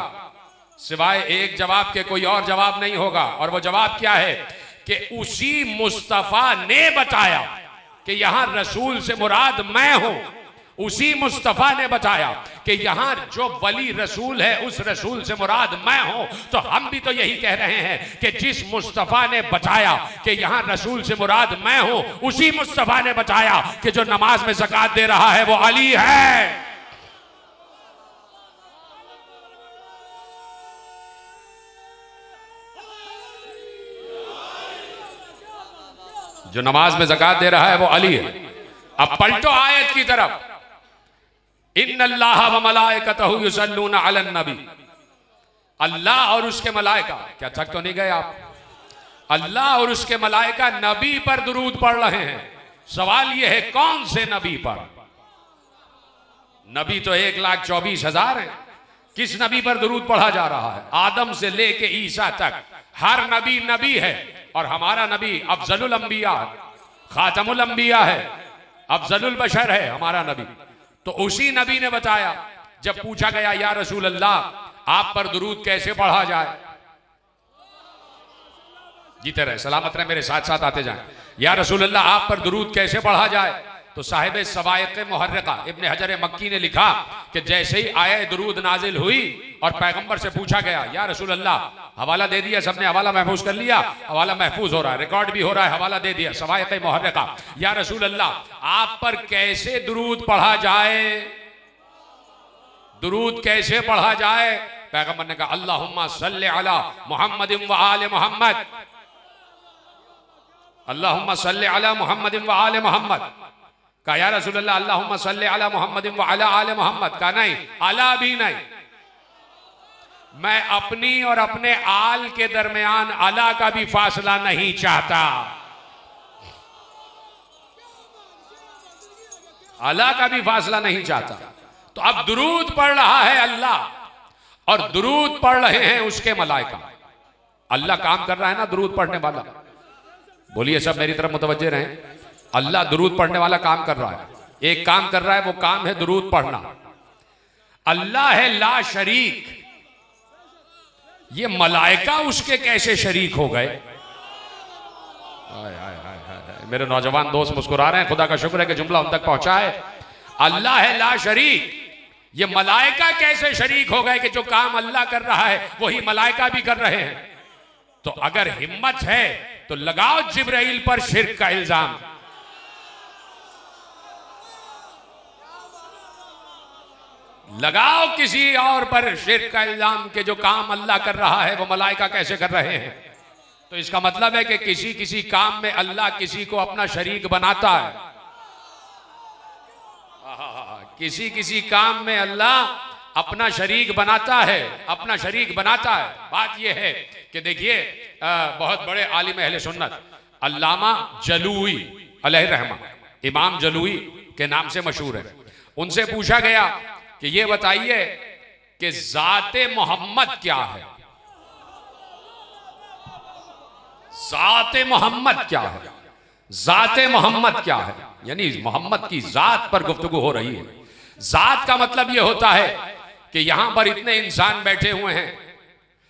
सिवाय एक जवाब के कोई और जवाब नहीं होगा। और वो जवाब क्या है कि उसी मुस्तफा ने बताया कि यहां रसूल से मुराद मैं हूं। उसी मुस्तफा ने बताया कि यहां जो वली रसूल है उस रसूल से मुराद मैं हूं। तो हम भी तो यही कह रहे हैं कि जिस मुस्तफा ने बताया कि यहां रसूल से मुराद मैं हूं, उसी मुस्तफा ने बताया कि जो नमाज में ज़कात दे रहा है वो अली है। जो नमाज में ज़कात दे रहा है वो अली है। अब पलटो आयत की तरफ, इन्नल्लाह व मलाइकतहु युसल्लूना अलन नबी। अल्लाह और उसके मलाइका, क्या थक तो नहीं गए आप? अल्लाह और उसके मलाइका नबी पर दुरूद पढ़ रहे हैं। सवाल यह है कौन से नबी पर? नबी तो 1,24,000 है। किस नबी पर दुरूद पढ़ा जा रहा है? आदम से लेके ईसा तक हर नबी नबी है। और हमारा नबी अफजलुल अंबिया, खातमुल अंबिया है, अफजलुल बशर है हमारा नबी। तो उसी नबी ने बताया, जब पूछा गया या रसूल अल्लाह आप पर दुरूद कैसे पढ़ा जाए, जीते रहे सलामत रहे, मेरे साथ साथ आते जाएं। या रसूल अल्लाह आप पर दुरूद कैसे पढ़ा जाए? तो साहिब सवाइक़ मुहर्रिका इब्न हजर मक्की ने लिखा कि जैसे ही आया दुरूद नाजिल हुई और पैगंबर से पूछा गया या रसूल अल्लाह, हवाला दे दिया, सबने हवाला महफूज कर लिया, हवाला महफूज हो रहा है, रिकॉर्ड भी हो रहा है, हवाला दे दिया, सवाइक़ मुहर्रिका, या रसूल अल्लाह आप पर कैसे दुरूद पढ़ा जाए? दुरूद कैसे पढ़ा जाए? पैगंबर ने कहा अल्लाहुम्मा सल्लि अला मुहम्मदिन व आले मुहम्मद, अल्लाहुम्मा सल्लि अला मुहम्मदिन व आले मुहम्मद। कहा या रसूल अल्लाह अल्लाहुम्मा सल्लि अला मुहम्मदिन व अला आले मुहम्मद। कहा नहीं, अला भी नहीं, मैं अपनी और अपने आल के दरमियान अला का भी फासला नहीं चाहता। अला का भी फासला नहीं चाहता। तो अब दुरूद पढ़ रहा है अल्लाह और दुरूद पढ़ रहे हैं उसके मलाइका। अल्लाह काम कर रहा है ना, दुरूद पढ़ने वाला। बोलिए सब मेरी तरफ मुतवज्जे रहें। अल्लाह दुरूद पढ़ने वाला काम कर रहा है। एक काम कर रहा है, वो काम है दुरूद पढ़ना। अल्लाह है ला शरीक, ये मलाइका उसके कैसे शरीक हो गए? मेरे नौजवान दोस्त मुस्कुरा रहे हैं, खुदा का शुक्र है कि जुमला उन तक पहुंचा है। अल्लाह है ला शरीक, ये मलाइका कैसे शरीक हो गए कि जो काम अल्लाह कर रहा है वही मलाइका भी कर रहे हैं? तो अगर हिम्मत है तो लगाओ जिब्राइल पर शिर्क का इल्जाम। लगाओ किसी और पर शिर्क का इल्जाम कि जो काम अल्लाह कर रहा है वो मलाइका कैसे कर रहे हैं। तो इसका मतलब है कि किसी किसी काम में अल्लाह किसी को अपना शरीक बनाता है। किसी किसी काम में अल्लाह अपना शरीक बनाता है, अपना शरीक बनाता है। बात यह है कि देखिए बहुत बड़े आलिम अहले सुन्नत अल्लामा जलूई अलैहि रहमा, इमाम जलूई के नाम से मशहूर है, उनसे पूछा गया कि ये बताइए कि ज़ाते मोहम्मद क्या है? ज़ाते मोहम्मद क्या है? ज़ाते मोहम्मद क्या है? यानी मोहम्मद की ज़ात पर गुफ्तगू हो रही है। ज़ात का मतलब यह होता है कि यहां पर इतने इंसान बैठे हुए हैं,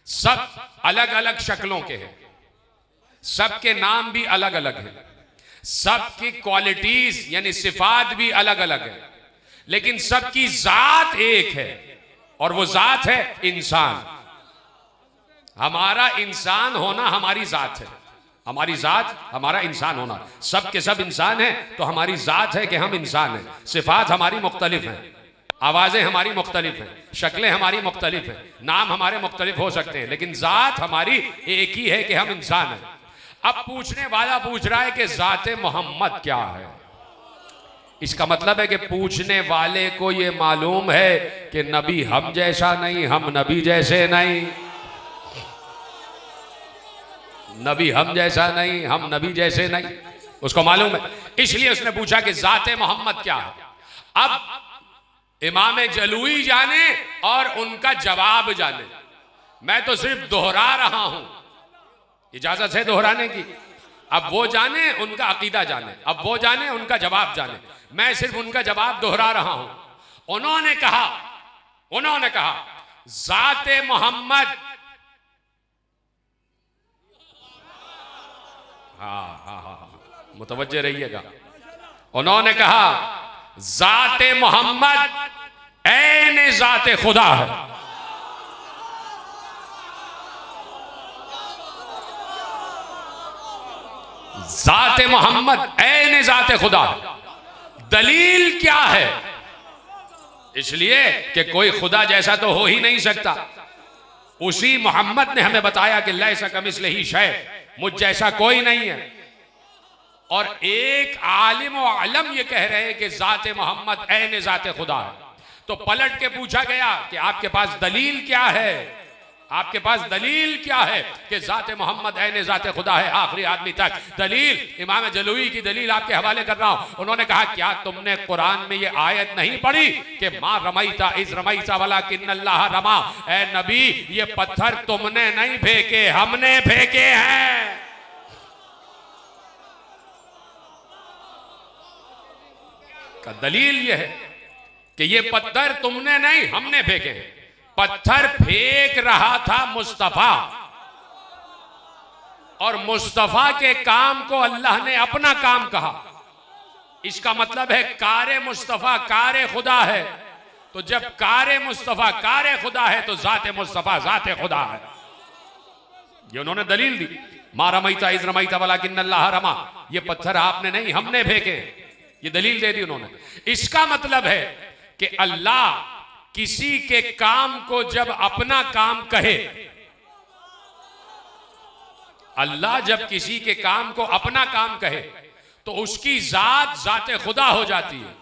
सब अलग अलग शक्लों के हैं, सबके नाम भी अलग अलग हैं, सबकी क्वालिटीज यानी सिफात भी अलग अलग है, लेकिन सबकी जात एक है और वो जात है इंसान। हमारा इंसान होना हमारी जात है, हमारी जात, हमारा इंसान होना, सब के सब इंसान हैं तो हमारी जात है कि हम इंसान हैं। सिफात हमारी मुख्तलिफ हैं, आवाज़ें हमारी मुख्तलिफ हैं, शक्लें हमारी मुख्तलिफ हैं, नाम हमारे मुख्तलिफ हो सकते हैं, लेकिन जात हमारी एक ही है कि हम इंसान हैं। अब पूछने वाला पूछ रहा है कि जाते मोहम्मद क्या है। इसका मतलब है कि पूछने वाले को ये मालूम है कि नबी हम जैसा नहीं, हम नबी जैसे नहीं, नबी हम जैसा नहीं, हम नबी जैसे नहीं, उसको मालूम है। इसलिए उसने पूछा कि जाते मोहम्मद क्या है। अब इमाम जलूई जाने और उनका जवाब जाने, मैं तो सिर्फ दोहरा रहा हूं, इजाजत है दोहराने की। अब वो जाने, उनका अकीदा जाने, अब वो जाने, उनका जवाब जाने, मैं सिर्फ उनका जवाब दोहरा रहा हूं। उन्होंने कहा जाते मोहम्मद, हाँ, मुतवज्जे रहिएगा। उन्होंने कहा जाते मोहम्मद ऐन जाते खुदा है। जाते मोहम्मद ऐन जाते खुदा है। दलील क्या है? इसलिए कि कोई खुदा जैसा तो हो ही नहीं सकता। उसी मोहम्मद ने हमें बताया कि लैसा कमिस्लिही शै, मुझ जैसा कोई नहीं है। और एक आलिम व अलम ये कह रहे हैं कि जाते मोहम्मद ऐन जाते खुदा है। तो पलट के पूछा गया कि आपके पास दलील क्या है, आपके पास दलील क्या है कि जाते मोहम्मद ऐन जाते खुदा है आखिरी आदमी तक। दलील इमाम जलूई की दलील आपके हवाले कर रहा हूं। उन्होंने कहा क्या तुमने कुरान में ये आयत नहीं पढ़ी कि मां रमईता इज रमईता वलाकिन्नल्लाह रमा। ऐ नबी, ये पत्थर तुमने नहीं फेंके, हमने फेंके हैं। का दलील ये है कि ये पत्थर तुमने नहीं, हमने फेंके हैं। पत्थर फेंक रहा था मुस्तफा, और मुस्तफा के काम को अल्लाह ने अपना काम कहा। इसका मतलब है कारे मुस्तफा कारे खुदा है। तो जब कारे मुस्तफा कारे खुदा है तो जाते मुस्तफा जाते खुदा है। ये उन्होंने दलील दी। मा रमईता इज रमईता वलाकिन्नल्लाह रमा, ये पत्थर आपने नहीं हमने फेंके, ये दलील दे दी उन्होंने। इसका मतलब है कि अल्लाह किसी के काम को जब अपना काम कहे, अल्लाह जब किसी के काम को अपना काम कहे तो उसकी जात जाते खुदा हो जाती है।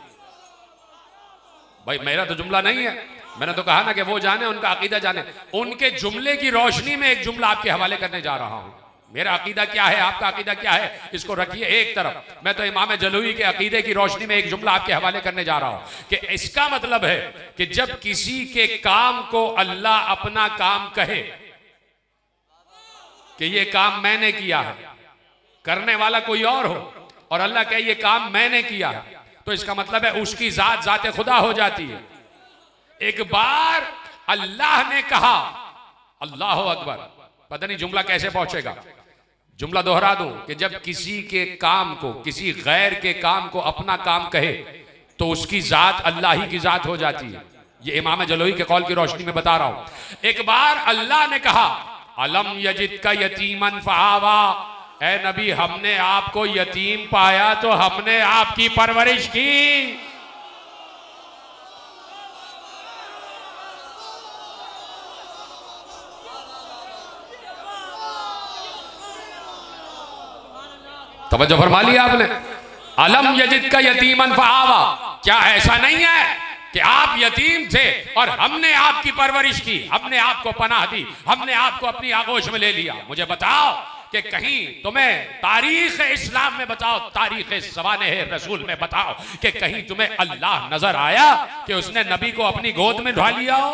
भाई मेरा तो जुमला नहीं है, मैंने तो कहा ना कि वो जाने, उनका अकीदा जाने। उनके जुमले की रोशनी में एक जुमला आपके हवाले करने जा रहा हूं। मेरा अकीदा क्या है, आपका अकीदा क्या है, इसको रखिए एक तरफ। मैं तो इमाम जलूई के अकीदे की रोशनी में एक जुमला आपके हवाले करने जा रहा हूं कि इसका मतलब है कि जब किसी के काम को अल्लाह अपना काम कहे कि ये काम मैंने किया है, करने वाला कोई और हो, और अल्लाह कहे ये काम मैंने किया है, तो इसका मतलब है उसकी जात जाते खुदा हो जाती है। एक बार अल्लाह ने कहा, अल्लाह अकबर, पता नहीं जुमला कैसे पहुंचेगा, जुमला दोहरा दूं कि जब किसी के काम को, किसी गैर के काम को अपना काम कहे तो उसकी जात अल्लाह ही की जात हो जाती है। ये इमाम जलूई के कौल की रोशनी में बता रहा हूं। एक बार अल्लाह ने कहा अलम यजिद का यतीमन फआवा, ए नबी हमने आपको यतीम पाया तो हमने आपकी परवरिश की। तवज्जो फरमा लिया आपने। अलम यजिद का यतीमन फआवा, क्या ऐसा नहीं है कि आप यतीम थे और हमने आपकी परवरिश की, हमने आपको पनाह दी, हमने आपको अपनी आगोश में ले लिया। मुझे बताओ कि कहीं तुम्हें तारीख इस्लाम में बताओ, तारीख ज़माने रसूल में बताओ कि कहीं तुम्हें अल्लाह नजर आया कि उसने नबी को अपनी गोद में उठा लिया हो?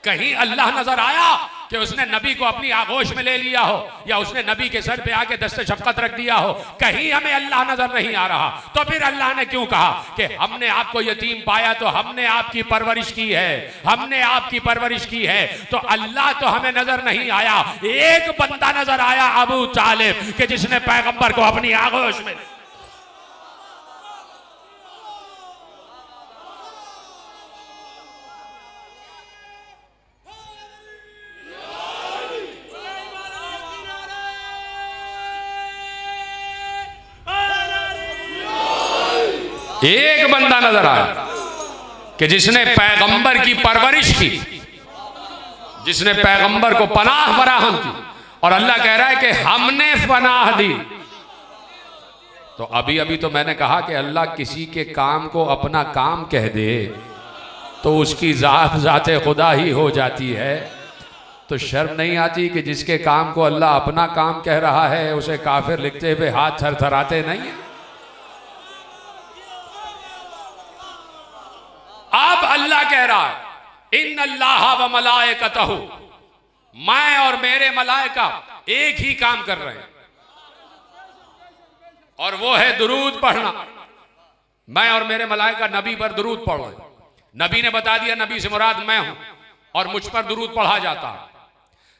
कहीं अल्लाह नजर आया कि उसने नबी को अपनी आगोश में ले लिया हो, या उसने नबी के सर पे आके दस्ते शफकत रख दिया हो? कहीं हमें अल्लाह नजर नहीं आ रहा। तो फिर अल्लाह ने क्यों कहा कि हमने आपको यतीम पाया तो हमने आपकी परवरिश की है, हमने आपकी परवरिश की है। तो अल्लाह तो हमें नजर नहीं आया, एक बंदा नजर आया, अबू तालिब, कि जिसने पैगंबर को अपनी आगोश में। एक बंदा नजर आया कि जिसने पैगंबर की परवरिश की, जिसने पैगंबर को पनाह फराहम की, और अल्लाह कह रहा है कि हमने पनाह दी। तो अभी अभी तो मैंने कहा कि अल्लाह किसी के काम को अपना काम कह दे तो उसकी जाते खुदा ही हो जाती है। तो शर्म नहीं आती कि जिसके काम को अल्लाह अपना काम कह रहा है उसे काफिर लिखते हुए हाथ थरथराते नहीं है। अब अल्लाह कह रहा है इन अल्लाह व मलाइकतहु, मैं और मेरे मलाइका एक ही काम कर रहे हैं, और वो है दुरूद पढ़ना। मैं और मेरे मलाइका नबी पर दुरूद पढ़ रहे। नबी ने बता दिया नबी से मुराद मैं हूं और मुझ पर दुरूद पढ़ा जाता है।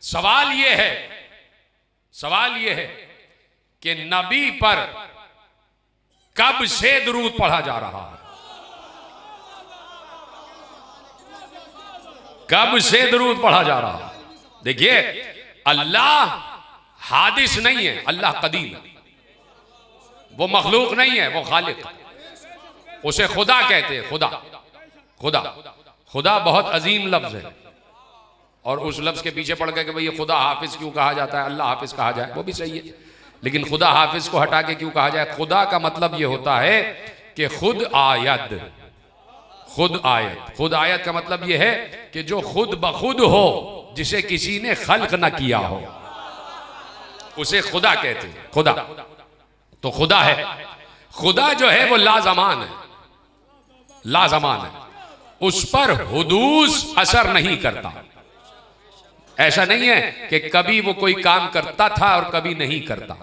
सवाल ये है कि नबी पर कब से दुरूद पढ़ा जा रहा है, कब से दुरूद पढ़ा जा रहा है। देखिए अल्लाह हादिस नहीं है, अल्लाह कदीम है। वो मखलूक नहीं है, वो खालिक है। उसे खुदा कहते हैं। खुदा खुदा खुदा बहुत अजीम लफ्ज है, और उस लफ्ज के पीछे पड़ गए कि भाई ये खुदा हाफिज क्यों कहा जाता है, अल्लाह हाफिज कहा जाए, वो भी सही है, लेकिन खुदा हाफिज को हटा के क्यों कहा जाए। खुदा का मतलब ये होता है कि खुद आयत। खुद आयत, खुद आयत का मतलब यह है कि जो खुद बखुद हो, जिसे किसी ने खल्क न किया हो, उसे खुदा कहते हैं। खुदा तो खुदा है। खुदा जो है वो लाजमान है, लाजमान है। उस पर हुदूस असर नहीं करता। ऐसा नहीं है कि कभी वो कोई काम करता था और कभी नहीं करता,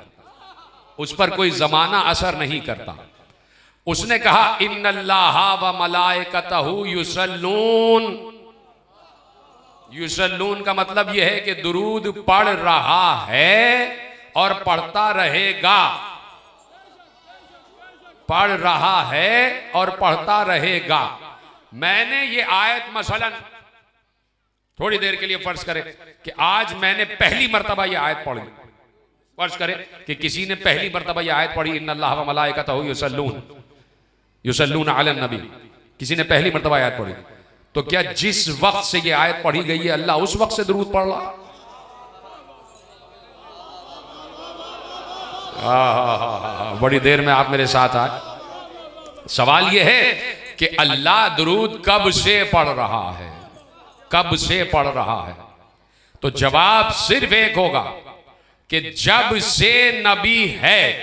उस पर कोई जमाना असर नहीं करता। उसने कहा इन्नल्लाह व मलाइकतहु युसल्लून। युसल्लून का मतलब यह है कि दुरूद पढ़ रहा है और पढ़ता रहेगा, पढ़ रहा है और पढ़ता रहेगा। मैंने ये आयत मसलन थोड़ी देर के लिए फर्ज करें कि आज मैंने पहली मर्तबा ये आयत पढ़ी, फर्ज करें कि किसी ने पहली मर्तबा ये आयत पढ़ी इन्नल्लाह व मलाइकतहु युसल्लून अलन नबी, किसी ने पहली मर्तबा आयत पढ़ी, तो क्या जिस वक्त से ये आयत पढ़ी गई है अल्लाह उस वक्त से दुरूद पढ़ रहा? बड़ी देर में आप मेरे साथ आए। सवाल यह है कि अल्लाह दुरूद कब से पढ़ रहा है, कब से पढ़ रहा है? तो जवाब सिर्फ एक होगा कि जब से नबी है।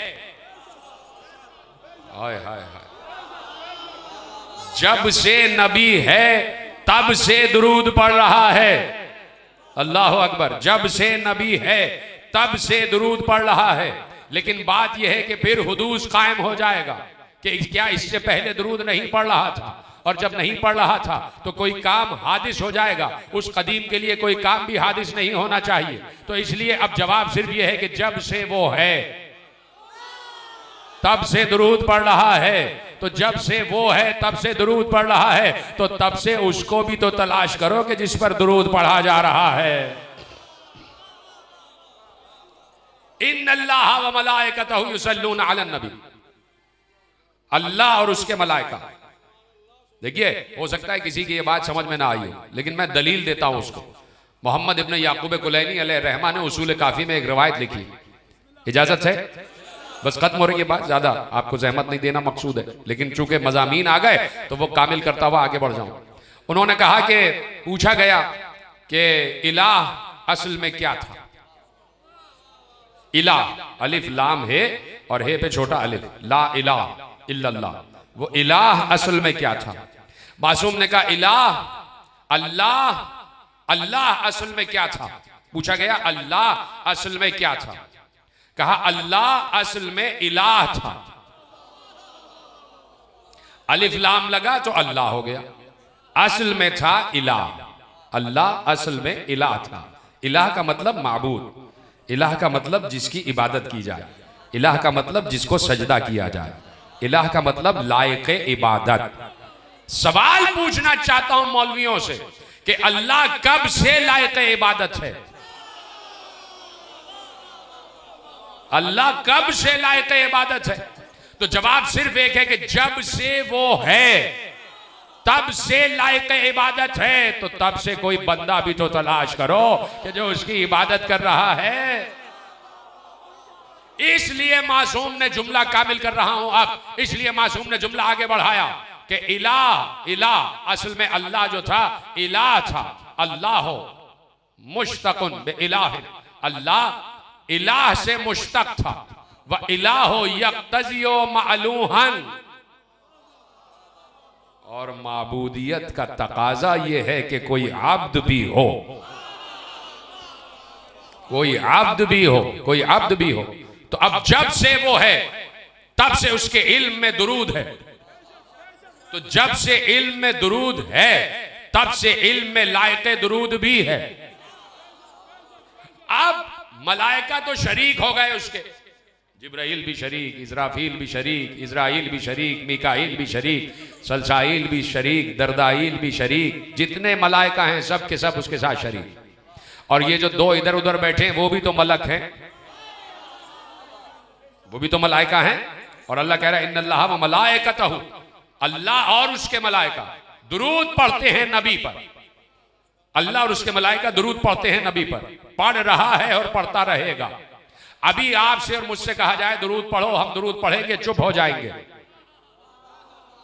हाय हाय हाय, जब से नबी है तब से दुरूद पढ़ रहा है। अल्लाह अकबर। जब से नबी है तब से दुरूद पढ़ रहा है। लेकिन बात यह है कि फिर हुदूस कायम हो जाएगा कि क्या इससे पहले दुरूद नहीं पढ़ रहा था, और जब नहीं पढ़ रहा था तो कोई काम हादिस हो जाएगा। उस कदीम के लिए कोई काम भी हादिस नहीं होना चाहिए। तो इसलिए अब जवाब सिर्फ यह है कि जब से वो है तब से दुरूद पढ़ रहा है। तो जब से वो है तब से दुरूद पढ़ रहा है, तो तब से उसको भी तो तलाश करो कि जिस पर दुरूद पढ़ा जा रहा है। इन्नल्लाह व मलाइकतहु युसल्लून अलन नबी। अल्लाह और उसके मलाइका। देखिए हो सकता है किसी की ये बात समझ में ना आई हो, लेकिन मैं दलील देता हूं उसको। मोहम्मद इब्न याकूब कुलैनी अलैहि रहमा ने उसूल काफी में एक रवायत लिखी। इजाजत है? बस खत्म हो रही है बात, ज्यादा आपको जहमत नहीं देना मकसूद है, लेकिन चूंकि मजामीन आ गए तो वो कामिल करता हुआ आगे बढ़ जाऊं। उन्होंने कहा कि पूछा गया कि इलाह असल में क्या था। इलाह अलिफ लाम है और हे पे छोटा अलिफ, ला इलाह इल्लल्लाह, वो इलाह असल में क्या था? मासूम ने कहा इलाह अल्लाह, अल्लाह असल में क्या था? पूछा गया अल्लाह असल में क्या था? कहा अल्लाह असल में इलाह था। अलिफ लाम लगा तो अल्लाह हो गया, असल में था इलाह। अल्लाह असल में इलाह था। इलाह का मतलब माबूद, इलाह का मतलब जिसकी इबादत की जाए, इलाह का मतलब जिसको सजदा किया जाए, इलाह का मतलब लायक इबादत। सवाल पूछना चाहता हूं मौलवियों से कि अल्लाह कब से लायक इबादत है? अल्लाह कब से लायक इबादत है? तो जवाब सिर्फ एक है कि जब से वो है तब से लायक इबादत है, तो तब से कोई बंदा भी तो तलाश करो कि जो उसकी इबादत कर रहा है। इसलिए मासूम ने जुमला कामिल कर रहा हूं अब, इसलिए मासूम ने जुमला आगे बढ़ाया कि इलाह, इलाह असल में अल्लाह जो था इलाह था, अल्लाह हो मुश्तकुन बे इलाह, अल्लाह इलाह से मुश्तक था, व इलाहो यक्तजियो मालूहन, और माबूदियत का तकाजा यह है कि कोई आब्द भी हो, कोई आब्द भी हो, कोई आब्द भी हो। तो अब जब से वो है तब से उसके इल्म में दुरूद है, तो जब से इल्म में दुरूद है तब से इल्म में लायक दुरूद भी है। अब मलाइका तो शरीक हो गए उसके, जिब्राइल भी शरीक, इस्राफील भी शरीक, इज़राइल भी शरीक, मीकाईल भी शरीक, सलसाइल भी शरीक, दरदाइल भी शरीक, जितने मलाइका हैं सब के सब उसके साथ शरीक। और ये जो दो इधर उधर बैठे हैं वो भी तो मलक हैं, वो भी तो मलाइका हैं। और अल्लाह कह रहा है इन्नल्लाह व मलाइकतहु, अल्लाह और उसके मलाइका दुरूद पढ़ते हैं नबी पर, अल्लाह और उसके मलाइका दुरूद पढ़ते हैं नबी पर, पढ़ रहा है और पढ़ता रहेगा। अभी आपसे और मुझसे कहा जाए दुरूद पढ़ो, हम दुरूद पढ़ेंगे, चुप हो जाएंगे,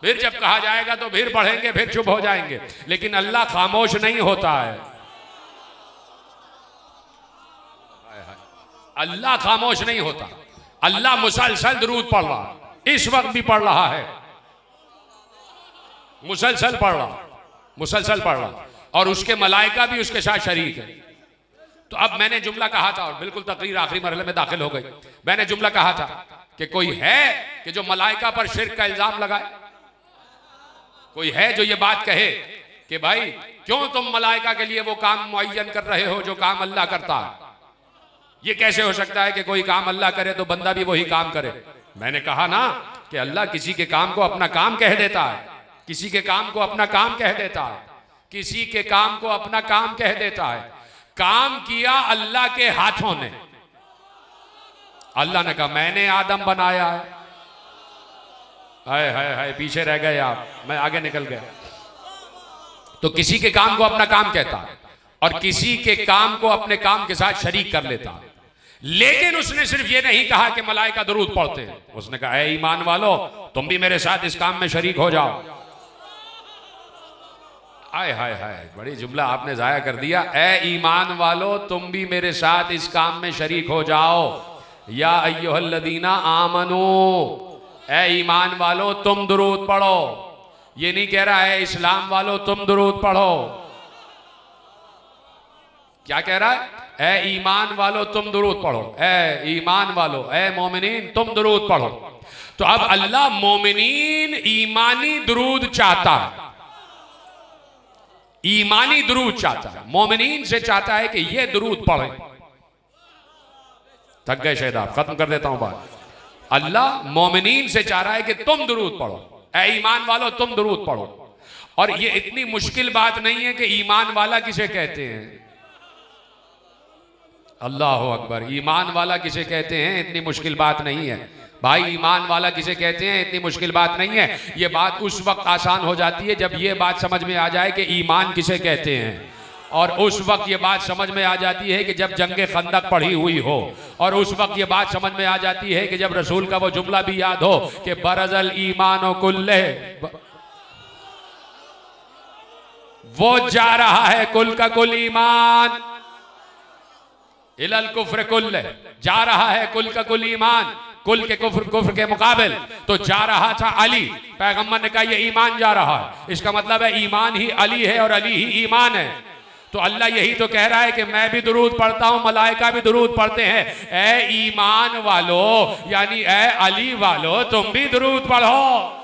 फिर जब कहा जाएगा तो फिर पढ़ेंगे, फिर चुप हो जाएंगे। लेकिन अल्लाह खामोश नहीं होता है, अल्लाह खामोश नहीं होता, अल्लाह मुसलसल दुरूद पढ़ रहा, इस वक्त भी पढ़ रहा है, मुसलसल पढ़ रहा, मुसलसल पढ़ रहा, और उसके मलाइका भी उसके साथ शरीक है। तो अब मैंने जुमला कहा था, और बिल्कुल तकरीर आखिरी मरहले में दाखिल हो गई, मैंने जुमला कहा था कि कोई है कि जो मलाइका पर शिर्क का इल्जाम लगाए, कोई है जो ये बात कहे कि भाई क्यों तुम मलाइका के लिए वो काम मुअय्यन कर रहे हो जो काम अल्लाह करता है। ये कैसे हो सकता है कि कोई काम अल्लाह करे तो बंदा भी वही काम करे। मैंने कहा ना कि अल्लाह किसी के काम को अपना काम कह देता है, किसी के काम को अपना काम कह देता है, किसी के काम को अपना काम कह देता है। काम किया अल्लाह के हाथों ने, अल्लाह ने कहा मैंने आदम बनाया है, हाय हाय हाय पीछे रह गए आप, मैं आगे निकल गया। तो किसी के काम को अपना काम कहता है और किसी के काम को अपने काम के साथ शरीक कर लेता है। लेकिन उसने सिर्फ ये नहीं कहा कि मलाइका दुरूद पढ़ते हैं, उसने कहा ऐ ईमान वालो तुम भी मेरे साथ इस काम में शरीक हो जाओ। आय हाय हाय बड़ी जुमला आपने जाया कर दिया, ऐ ईमान वालो तुम भी मेरे साथ इस काम में शरीक हो जाओ। या अय्युहल्लज़ीना आमनू, ऐ ईमान वालो तुम दुरूद पढ़ो। ये नहीं कह रहा है इस्लाम वालो तुम दुरूद पढ़ो, क्या कह रहा है? ऐ ईमान वालो तुम दुरूद पढ़ो, ऐ ईमान वालो, ऐ मोमिनीन तुम दुरूद पढ़ो। तो अब अल्लाह मोमिनीन ईमानी दुरूद चाहता है, ईमानी दुरूद चाहता है, मोमिनीन से चाहता है कि ये दुरूद पढ़े। थक गए शायद आप, खत्म कर देता हूं बात। अल्लाह मोमिनीन से चाह रहा है कि तुम दुरूद पढ़ो, ऐ ईमान वालो तुम दुरूद पढ़ो। और ये इतनी मुश्किल बात नहीं है कि ईमान वाला किसे कहते हैं, अल्लाह अकबर, ईमान वाला किसे कहते हैं इतनी मुश्किल बात नहीं है भाई। ईमान वाला किसे कहते हैं इतनी मुश्किल बात नहीं है। ये बात उस वक्त आसान हो जाती है जब ये बात समझ में आ जाए कि ईमान किसे कहते हैं, और उस वक्त ये बात समझ में आ जाती है कि जब जंगे खंदक पढ़ी हुई हो, और उस वक्त ये बात समझ में आ जाती है कि जब रसूल का वो जुमला भी याद हो कि बरज़ल ईमान कुल्ले, वो जा रहा है कुल का कुल ईमान इलल कुफ्र कुल्ले, जा रहा है कुल का कुल ईमान कुल के कुफ्र, कुफ्र के मुकाबिल। तो जा रहा था अली, पैगंबर ने कहा ये ईमान जा रहा है, इसका मतलब है ईमान ही अली है और अली ही ईमान है। तो अल्लाह यही तो कह रहा है कि मैं भी दुरूद पढ़ता हूं, मलाइका भी दुरूद पढ़ते हैं। ऐ ईमान वालो यानी ऐ अली वालो तुम भी दुरूद पढ़ो।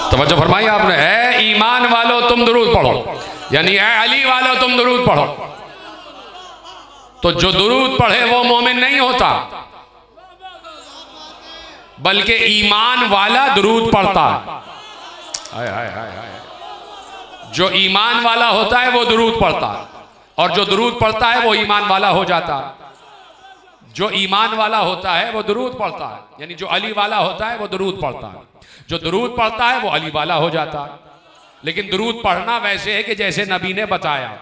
तवज्जो फरमाई आपने, ऐ ईमान वालो तुम दुरूद पढ़ो यानी ऐ अली वालो तुम दुरूद पढ़ो। तो जो दुरूद पढ़े वो मोमिन नहीं होता, बल्कि ईमान वाला दुरूद पढ़ता है। हाय हाय हाय हाय। जो ईमान वाला होता है वो दुरूद पढ़ता है, और जो दुरूद पढ़ता है वो ईमान वाला हो जाता है। जो ईमान वाला होता है वो दुरूद पढ़ता है, यानी जो अली वाला होता है वो दुरूद पढ़ता है। जो दुरूद पढ़ता है वो अली वाला हो जाता है। लेकिन दुरूद पढ़ना वैसे है कि जैसे नबी ने बताया,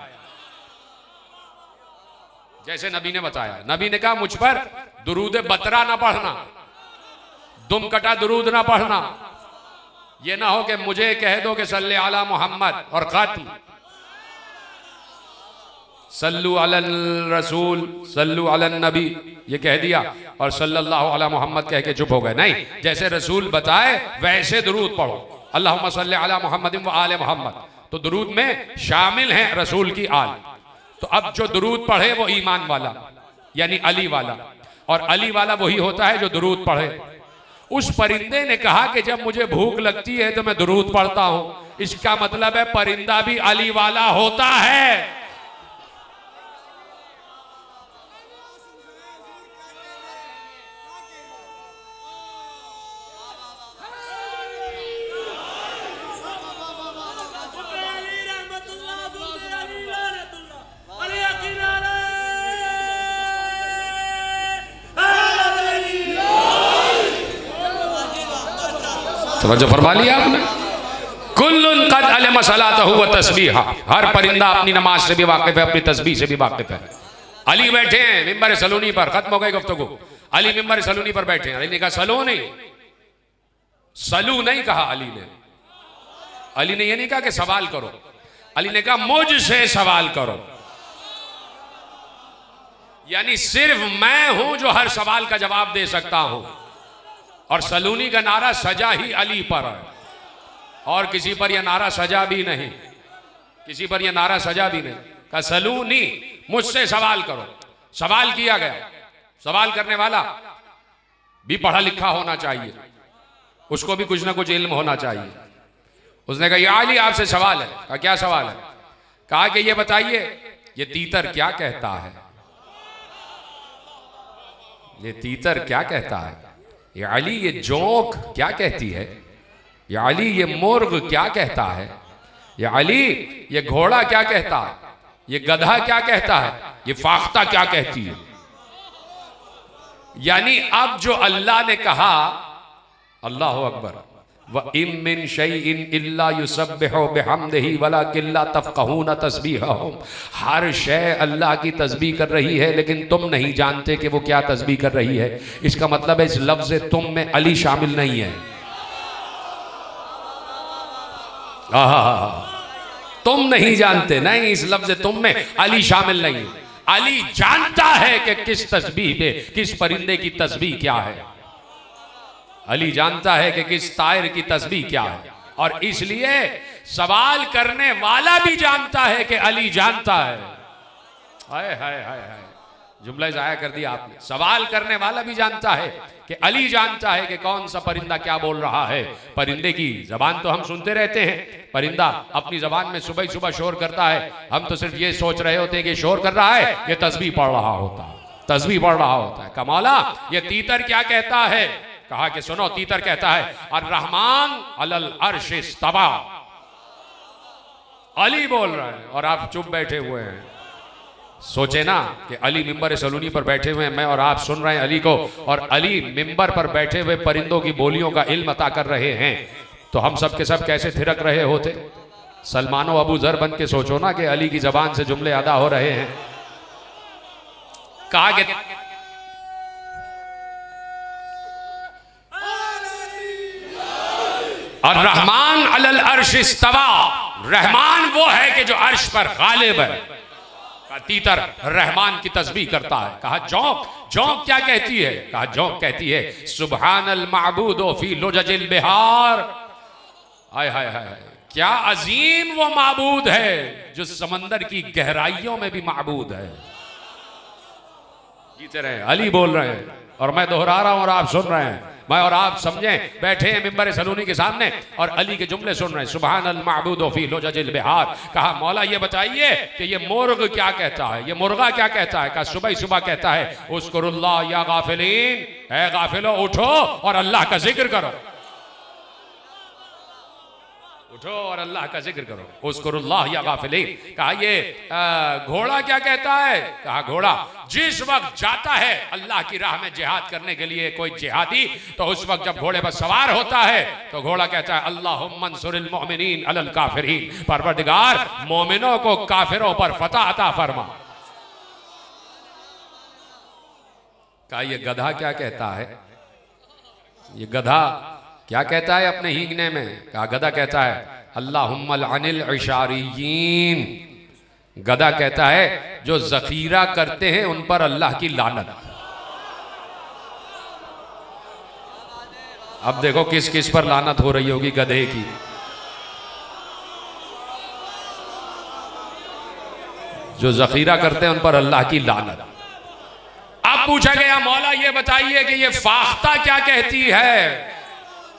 जैसे नबी ने बताया। नबी ने कहा मुझ पर दुरूद बतरा ना पढ़ना, दुम कटा दुरूद ना पढ़ना। ये ना हो कि मुझे कह दो कि सल्ले अला मोहम्मद और खत्म, सल्लु अलल रसूल सल्लु अलन नबी ये कह दिया और सल्लल्लाहु अला मोहम्मद कह के चुप हो गए। नहीं, जैसे रसूल बताए वैसे दुरूद पढ़ो। अल्लाहुम्मा सल्ली अला मोहम्मद व आले मोहम्मद, तो दुरूद में शामिल है रसूल की आल। तो अब जो दुरूद पढ़े वो ईमान वाला यानी अली वाला, और अली वाला वही होता है जो दुरूद पढ़े। उस परिंदे ने कहा कि जब मुझे भूख लगती है तो मैं दुरूद पढ़ता हूं। इसका मतलब है परिंदा भी अली वाला होता है। तो फरमा लिया आपने, कुल्लुन कद अलम सलातहु व तस्बीहा। हर परिंदा अपनी नमाज से भी वाकिफ है, अपनी तस्बीह से भी वाकिफ है। अली बैठे हैं मिंबर सलूनी पर, खत्म हो गई गुफ्तगू। अली मिंबर सलूनी पर बैठे हैं। अली ने कहा सलू नहीं, सलू नहीं कहा अली ने। अली ने यह नहीं कहा कि सवाल करो, अली ने कहा मुझसे सवाल करो। यानी सिर्फ मैं हूं जो हर सवाल का जवाब दे सकता हूं। और सलूनी का नारा सजा ही अली पर है, और किसी पर यह नारा सजा भी नहीं, किसी पर यह नारा सजा भी नहीं। कहा सलूनी, मुझसे सवाल करो। सवाल किया गया, सवाल करने वाला भी पढ़ा लिखा होना चाहिए, उसको भी कुछ ना कुछ इल्म होना चाहिए। उसने कहा या अली आपसे सवाल है। कहा क्या सवाल है? कहा कि ये बताइए ये तीतर क्या कहता है, ये तीतर क्या कहता है, या अली ये जोंक क्या कहती है, या अली ये मुर्ग क्या कहता है, या अली ये घोड़ा क्या कहता है, ये गधा क्या कहता है, ये फाख्ता क्या कहती है। यानी अब जो अल्लाह ने कहा, अल्लाहु अकबर, व इम मिन शैइन इल्ला युसब्बिहु बिहम्दिही वलाकिन ला तफक़हून तस्बीहहुम। हर शय अल्लाह की तस्बीह कर रही है लेकिन तुम नहीं जानते कि वो क्या तस्बीह कर रही है। इसका मतलब है इस लफ्ज़ तुम में अली शामिल नहीं है। तुम नहीं जानते, नहीं, इस लफ्ज़ तुम में अली शामिल नहीं है। अली जानता है कि किस तस्बीह में, किस परिंदे की तस्बीह क्या है। अली जानता है कि किस तायर की तस्बीह क्या है, और इसलिए सवाल करने वाला भी जानता है कि अली जानता है। हाय हाय हाय हाय, जुमला जाया कर दिया आपने। सवाल करने वाला भी जानता है कि अली जानता है कि कौन सा परिंदा क्या बोल रहा है। परिंदे की जबान तो हम सुनते रहते हैं, परिंदा अपनी जबान में सुबह सुबह शोर करता है, हम तो सिर्फ ये सोच रहे होते हैं कि शोर कर रहा है, ये तस्बीह पढ़ रहा होता है, तस्बीह पढ़ रहा होता है। कमौला ये तीतर क्या कहता है? कहा कि सुनो, तीतर कहता है अर्रहमान अलल अर्श इस्तवा। अली बोल रहे हैं और आप चुप बैठे हुए हैं। सोचे ना कि अली मिंबर सलूनी पर बैठे हुए हैं, मैं और आप सुन रहे हैं अली को, और अली मिंबर पर बैठे हुए परिंदों की बोलियों का इल्म अता कर रहे हैं, तो हम सब के सब कैसे थिरक रहे होते। सलमानो अबू जर बन के सोचो ना कि अली की जबान से जुमले अदा हो रहे हैं। कहा कि और रहमान अलल अर्श इस्तवा, रहमान वो है कि जो अर्श पर गालिब है। तीतर रहमान की तस्बीह करता है। कहा जौंक, जौंक क्या कहती है? कहा जौंक कहती है सुबहानल माबूदो फी लुजजिल बिहार। हाय हाय हाय, क्या अजीम वो माबूद है जो समंदर की गहराइयों में भी माबूद है। जीते रहे, अली बोल रहे हैं और मैं दोहरा रहा हूं और आप सुन रहे हैं। मैं और आप समझें, बैठे हैं मिंबर सलूनी के सामने और अली के जुमले सुन रहे हैं, सुभान अल माबूद फी लुजजिल बिहार। कहा मौला ये बताइए कि ये मुर्ग क्या कहता है, ये मुर्गा क्या कहता है? कहा सुबह सुबह कहता है उस्कुरुल्लाह या गाफिलीन, ऐ गाफिलो उठो और अल्लाह का जिक्र करो, उठो और अल्लाह का जिक्र करो, उस्कुरुल्लाह या गाफिलीन। कहा ये घोड़ा क्या कहता है? कहा घोड़ा जिस वक्त जाता है अल्लाह की राह में जिहाद करने के लिए कोई जिहादी, तो उस वक्त जब घोड़े पर सवार होता है तो घोड़ा कहता है अल्लाहुम्मा अंसुरिल मुमिनीन अलल काफिरीन, परवरदिगार मोमिनों को काफिरों पर फतह अता फरमा। कहा ये गधा क्या कहता है? ये गधा क्या कहता है अपने हींगने में? कहा गधा कहता है अल्लाहुम्मा अनिल इशारियीन, गधा कहता है जो जखीरा करते हैं उन पर अल्लाह की लानत। अब देखो किस किस पर लानत हो रही होगी गधे की। जो जखीरा करते हैं उन पर अल्लाह की लानत। अब पूछा गया मौला ये बताइए कि ये फाख्ता क्या कहती है?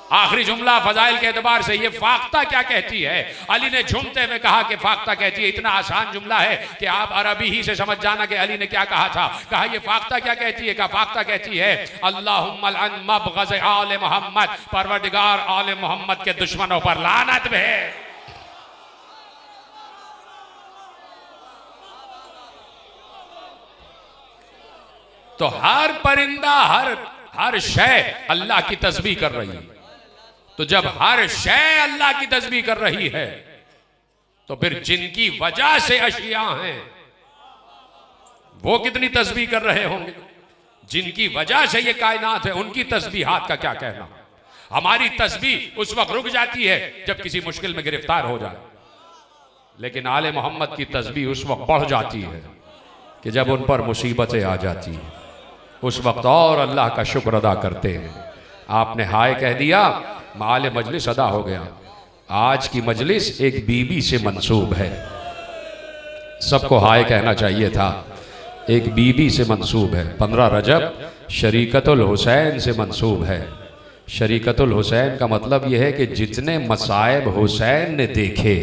आखिरी जुमला फजाइल के एतबार से ये फाख्ता क्या कहती है? अली ने झूमते हुए कहा कि फाख्ता कहती है। इतना आसान जुमला है कि आप अरबी ही से समझ जाना कि अली ने क्या कहा था। कहा ये फाख्ता क्या कहती है? कहा फाख्ता कहती है अल्लाहुम्मा अन मबग़ज़ आले मोहम्मद, परवरदिगार आले मोहम्मद के दुश्मनों पर लानत है। तो हर परिंदा हर शय अल्लाह की तस्बीह कर रही है। तो जब हर शय अल्लाह की तस्बीह कर रही है तो फिर जिनकी वजह से अशिया हैं वो कितनी तस्बीह कर रहे होंगे? जिनकी वजह से ये कायनात है उनकी तस्बीहात का क्या कहना। हमारी तस्बीह उस वक्त रुक जाती है जब किसी मुश्किल में गिरफ्तार हो जाए, लेकिन आले मोहम्मद की तस्बीह उस वक्त बढ़ जाती है कि जब उन पर मुसीबतें आ जाती हैं, उस वक्त और अल्लाह का शुक्र अदा करते हैं। आपने हाय कह दिया, माल मजलिस अदा हो गया। आज की मजलिस एक बीबी से मंसूब है, सबको हाय कहना चाहिए था। एक बीबी से मंसूब है। 15 रजब शरीकतुल हुसैन से मंसूब है। शरीकतुल हुसैन का मतलब यह है कि जितने मसाइब हुसैन ने देखे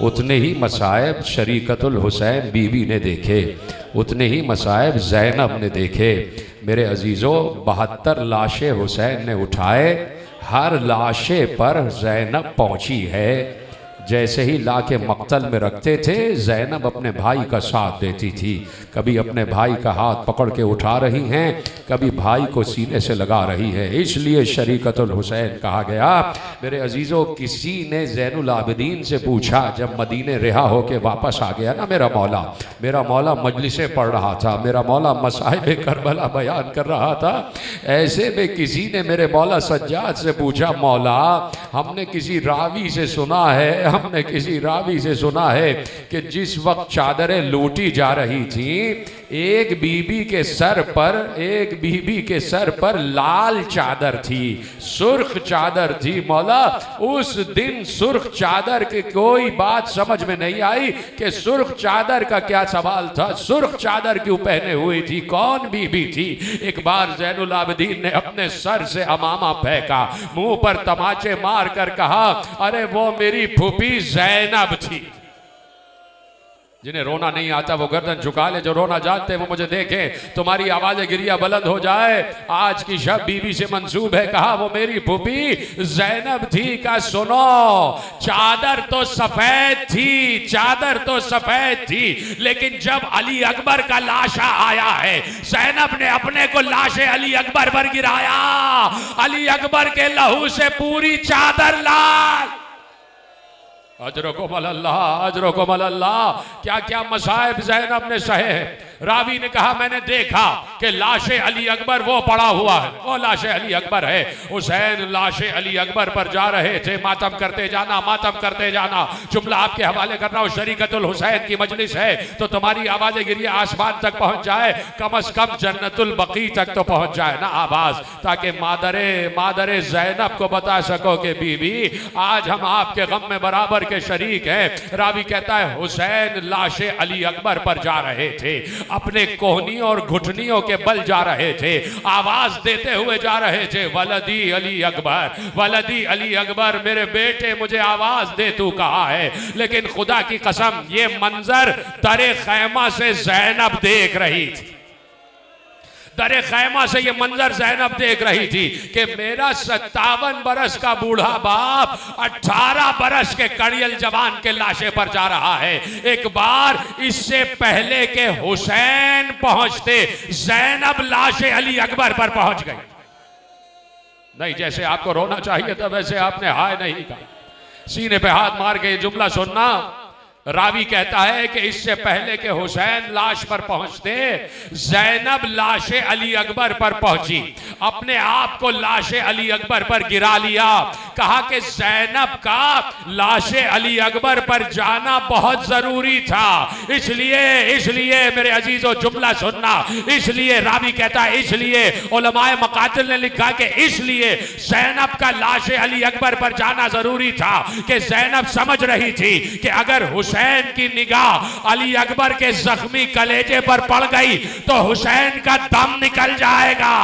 उतने ही मसाइब शरीकतुल हुसैन बीबी ने देखे, उतने ही मसाइब ज़ैनब ने देखे। मेरे अजीज़ों, 72 लाशें हुसैन ने उठाए, हर लाशे पर ज़ैनब पहुंची है। जैसे ही ला के मक्तल में रखते थे, ज़ैनब अपने भाई का साथ देती थी। कभी अपने भाई का हाथ पकड़ के उठा रही हैं, कभी भाई को सीने से लगा रही है। इसलिए शरीकतुल हुसैन कहा गया। मेरे अजीज़ों, किसी ने ज़ैनुल आबिदीन से पूछा, जब मदीने रिहा होके वापस आ गया ना मेरा मौला मजलिसें पढ़ रहा था, मेरा मौला मसाइब करबला बयान कर रहा था, ऐसे में किसी ने मेरे मौला सज्जाद से पूछा, मौला हमने किसी रावी से सुना है कि जिस वक्त चादरें लूटी जा रही थी, एक बीबी के सर पर लाल चादर थी, सुर्ख चादर थी। मौला उस दिन सुर्ख चादर की कोई बात समझ में नहीं आई कि सुर्ख चादर का क्या सवाल था, सुर्ख चादर क्यों पहने हुई थी, कौन बीबी थी। एक बार ज़ैनुल आबिदीन ने अपने सर से अमामा फेंका, मुंह पर तमाचे मार कर कहा, अरे वो मेरी फूफी ज़ैनब थी। जिन्हें रोना नहीं आता वो गर्दन झुका ले, जो रोना जानते हैं वो मुझे देखें। तुम्हारी आवाज़ें गिरिया बुलंद हो जाए। आज की शब बीबी से मंसूब है, कहा वो मेरी फूफी ज़ैनब थी। का सुनो, चादर तो सफेद थी, लेकिन जब अली अकबर का लाशा आया है, ज़ैनब ने अपने को लाशे अली अकबर पर गिराया, अली अकबर के लहू से पूरी चादर लाल। अजरकुम अल्लाह। क्या क्या मसाइब ज़ैनब ने सहे हैं। रावी ने कहा, मैंने देखा कि लाशे अली अकबर वो पड़ा हुआ है, वो लाशे अली अकबर है। हुसैन लाशे अली अकबर पर जा रहे थे, मातम करते जाना। जुमला आपके हवाले कर रहा हूँ, शरीकतुल हुसैन की मजलिस है तो तुम्हारी आवाज़ें गिरिया आसमान तक पहुँच जाए, कम अज कम जन्नतुल बकी तक तो पहुँच जाए ना आवाज़, ताकि मादरे ज़ैनब को बता सको कि बीबी आज हम आपके गम में बराबर के शरीक हैं। रावी कहता है, हुसैन लाशे अली अकबर पर जा रहे थे, अपने कोहनियों और घुटनियों के बल जा रहे थे, आवाज देते हुए जा रहे थे, वलदी अली अकबर, वलदी अली अकबर, मेरे बेटे मुझे आवाज दे तू कहा है। लेकिन खुदा की कसम ये मंजर दरे खैमा से ज़ैनब देख रही थी, दरे खैमा से ये मंजर ज़ैनब देख रही थी कि मेरा 57 बरस का बूढ़ा बाप 18 बरस के कड़ियल जवान के लाशे पर जा रहा है। एक बार इससे पहले के हुसैन पहुंचते ज़ैनब लाशे अली अकबर पर पहुंच गई। नहीं, जैसे आपको रोना चाहिए था वैसे आपने हाय नहीं कहा। सीने पे हाथ मार के ये जुमला सुनना। रावी कहता है कि इससे पहले के हुसैन लाश पर पहुंचते ज़ैनब लाशे अली अकबर पर पहुंची, अपने आप को लाशे अली अकबर पर गिरा लिया, कहा कि ज़ैनब का लाशे अली अकबर पर जाना बहुत जरूरी था। इसलिए मेरे अजीजों जुमला सुनना, इसलिए रावी कहता है, इसलिए उलमाए मकातिल ने लिखा कि इसलिए ज़ैनब का लाशे अली अकबर पर जाना जरूरी था कि ज़ैनब समझ रही थी कि अगर हुसैन की निगाह अली अकबर के जख्मी कलेजे पर पड़ गई तो हुसैन का दम निकल जाएगा।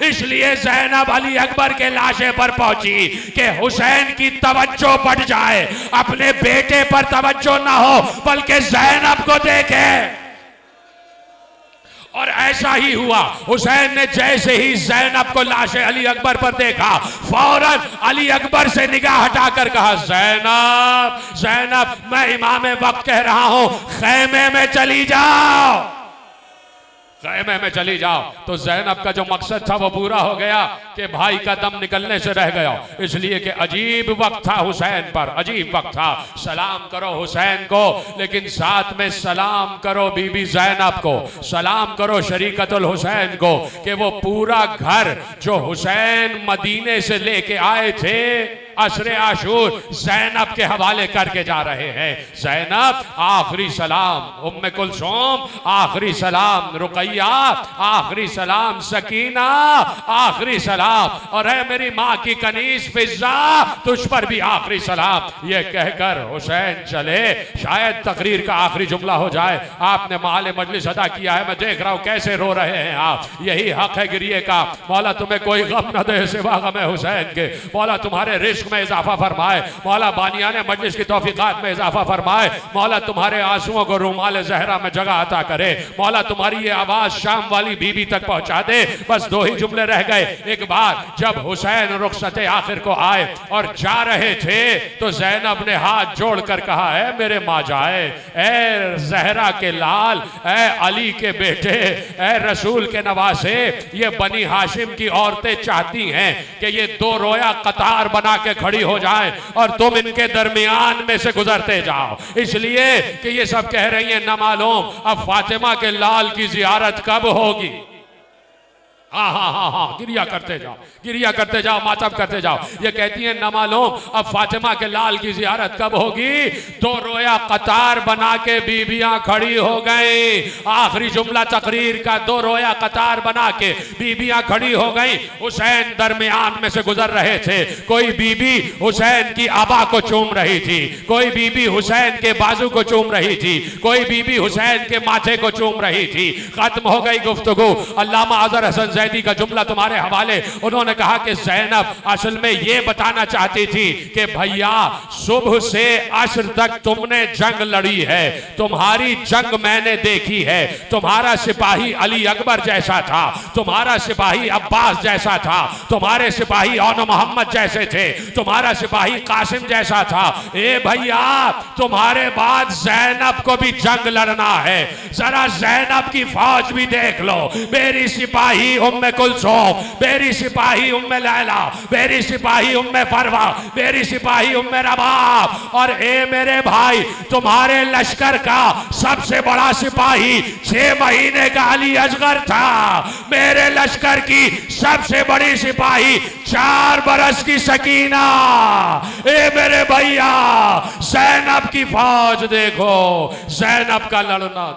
इसलिए ज़ैनब अली अकबर के लाशे पर पहुंची कि हुसैन की तवज्जो बढ़ जाए, अपने बेटे पर तवज्जो ना हो बल्कि ज़ैनब को देखे। और ऐसा ही हुआ। हुसैन ने जैसे ही ज़ैनब को लाशे अली अकबर पर देखा, फौरन अली अकबर से निगाह हटाकर कहा, ज़ैनब, ज़ैनब, मैं इमाम वक्त कह रहा हूं, खैमे में चली जाओ, खैमे में चली जाओ। तो ज़ैनब का जो मकसद था वो पूरा हो गया कि भाई का दम निकलने से रह गया। इसलिए कि अजीब वक्त था हुसैन पर, अजीब वक्त था। सलाम करो हुसैन को, लेकिन साथ में सलाम करो बीबी ज़ैनब को, सलाम करो शरीकतुल हुसैन को कि वो पूरा घर जो हुसैन मदीने से लेके आए थे असरे आशूर ज़ैनब के हवाले करके जा रहे हैं। ज़ैनब आखिरी सलाम, उम्मे कुलसूम आखिरी सलाम, रुकैया आखिरी सलाम, सकीना आखिरी सलाम, और है मेरी माँ की कनीज फिजा तुझ पर भी आखिरी सलाम। ये कहकर हुसैन चले। शायद तकरीर का आखिरी जुमला हो जाए। आपने माले मजलिस अदा किया है, मैं देख रहा हूँ कैसे रो रहे हैं आप। यही हक है गिरिए का। मौला तुम्हें कोई गम न दे सिवा गम हुसैन के। मौला तुम्हारे रिस्क में इजाफा फरमाए। मौला बानियाने मजलिस की तौफीकात में इजाफा फरमाए। मौला तुम्हारे आंसुओं को रुमाल ज़हरा में जगह अता करे। मौला तुम्हारी ये आवाज शाम वाली बीबी तक पहुंचा दे। बस दो ही जुमले रह गए। एक बार जब हुसैन रुखसते आखिर को आए और जा रहे थे तो ज़ैनब ने हाथ जोड़कर कहा है मेरे माँ जाए, ए ज़हरा के लाल, ए अली के बेटे, ए रसूल के नवासे, ये बनी हाशिम की औरतें चाहती हैं कि ये दो रोया कतार बना के खड़ी हो जाए और तुम इनके दरमियान में से गुजरते जाओ। इसलिए कि ये सब कह रही हैं न मालूम अब फातिमा के लाल की जियारत कब होगी। हाँ हाँ हाँ हाँ, गिरिया करते जाओ, गिरिया करते जाओ, मातम करते जाओ। ये कहती हैं न मालूम अब फातिमा के लाल की जियारत कब होगी। दो रोया कतार बना के बीबियां खड़ी हो गई। आखिरी जुमला तकरीर का, दो रोया कतार बना के बीबियां खड़ी हो गई। हुसैन दरमियान में से गुजर रहे थे। कोई बीबी हुसैन की आबा को चूम रही थी, कोई बीबी हुसैन के बाजू को चूम रही थी, कोई बीबी हुसैन के माथे को चूम रही थी। खत्म हो गई गुफ्तगू। अल्लामा अज़हर हसन ज़ैदी का जुमला तुम्हारे हवाले। उन्होंने कहा कि ज़ैनब असल में ये बताना चाहती थी कि भैया सुबह से असर तक तुमने जंग लड़ी है, तुम्हारी जंग मैंने देखी है। तुम्हारा सिपाही अली अकबर जैसा था, तुम्हारा सिपाही अब्बास जैसा था, तुम्हारे सिपाही औन मोहम्मद जैसे थे, तुम्हारा सिपाही कासिम जैसा था। ए भैया तुम्हारे बाद ज़ैनब को भी जंग लड़ना है। जरा ज़ैनब की फौज भी देख लो। मेरी सिपाही उम्मे कुलसूम, मेरी सिपाही उम्मे लैला, मेरी सिपाही उम्मे फरवा, मेरी सिपाही उम्मे रबाब। और ए मेरे भाई तुम्हारे लश्कर का सबसे बड़ा सिपाही 6 महीने का अली असगर था। मेरे लश्कर की सबसे बड़ी सिपाही 4 बरस की सकीना। ए मेरे भैया ज़ैनब की फौज देखो, ज़ैनब का लड़ना